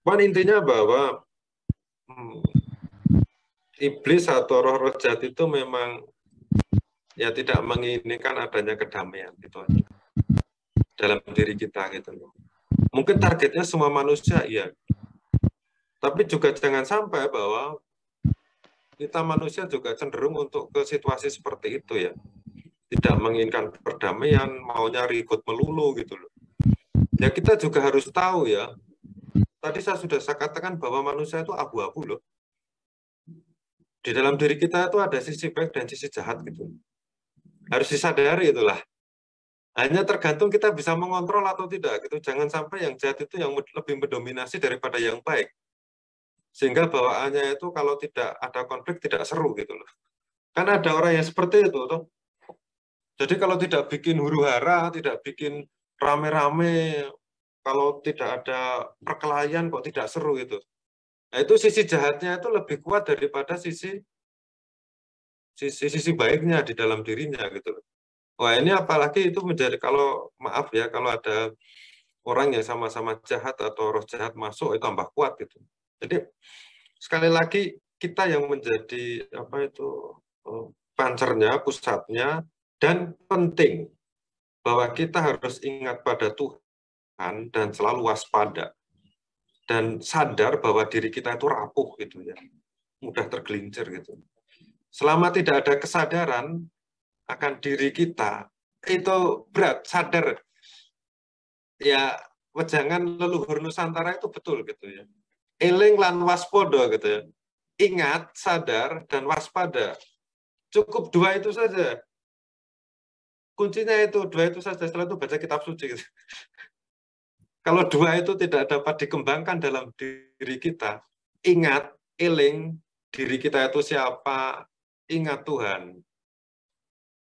Cuman intinya bahwa iblis atau roh-roh jahat itu memang ya tidak menginginkan adanya kedamaian gitu aja dalam diri kita gitu loh. Mungkin targetnya semua manusia iya. Tapi juga jangan sampai bahwa kita manusia juga cenderung untuk ke situasi seperti itu ya. Tidak menginginkan perdamaian, maunya ribut melulu gitu loh. Ya kita juga harus tahu ya. Tadi saya katakan bahwa manusia itu abu-abu loh. Di dalam diri kita itu ada sisi baik dan sisi jahat gitu. Harus disadari itulah. Hanya tergantung kita bisa mengontrol atau tidak gitu. Jangan sampai yang jahat itu yang lebih mendominasi daripada yang baik. Sehingga bawaannya itu kalau tidak ada konflik tidak seru gitu loh. Karena ada orang yang seperti itu toh. Jadi kalau tidak bikin huru-hara, tidak bikin rame-rame, kalau tidak ada perkelahian kok tidak seru itu. Nah itu sisi jahatnya itu lebih kuat daripada sisi baiknya di dalam dirinya gitu loh. Wah ini apalagi itu menjadi, kalau maaf ya, kalau ada orang yang sama-sama jahat atau roh jahat masuk itu tambah kuat gitu. Jadi sekali lagi kita yang menjadi apa itu pancernya, pusatnya, dan penting bahwa kita harus ingat pada Tuhan dan selalu waspada dan sadar bahwa diri kita itu rapuh gitu ya, mudah tergelincir gitu. Selama tidak ada kesadaran akan diri kita itu berat, sadar ya, wejangan leluhur Nusantara itu betul gitu ya. Eling lan waspada gitu ya. Ingat, sadar, dan waspada. Cukup 2 itu saja. Kuncinya itu 2 itu saja. Setelah itu baca kitab suci. Gitu. Kalau 2 itu tidak dapat dikembangkan dalam diri kita, ingat, eling, diri kita itu siapa, ingat Tuhan.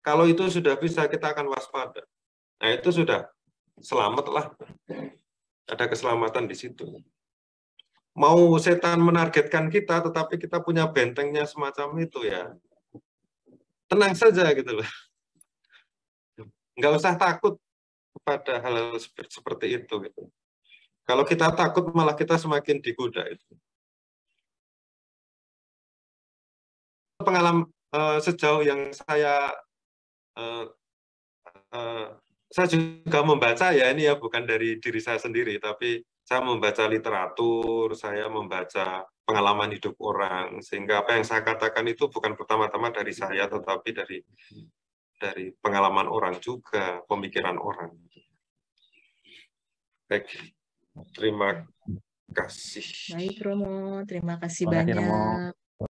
Kalau itu sudah bisa, kita akan waspada. Nah itu sudah selamatlah. Ada keselamatan di situ. Mau setan menargetkan kita, tetapi kita punya bentengnya semacam itu ya. Tenang saja gitu loh. Nggak usah takut kepada hal-hal seperti itu gitu. Kalau kita takut malah kita semakin digoda itu. Pengalaman sejauh yang saya juga membaca ya, ini ya bukan dari diri saya sendiri, tapi saya membaca literatur, saya membaca pengalaman hidup orang, sehingga apa yang saya katakan itu bukan pertama-tama dari saya, tetapi dari pengalaman orang juga, pemikiran orang. Baik, terima kasih. Baik Romo, terima kasih Terima kasih, Romo. banyak.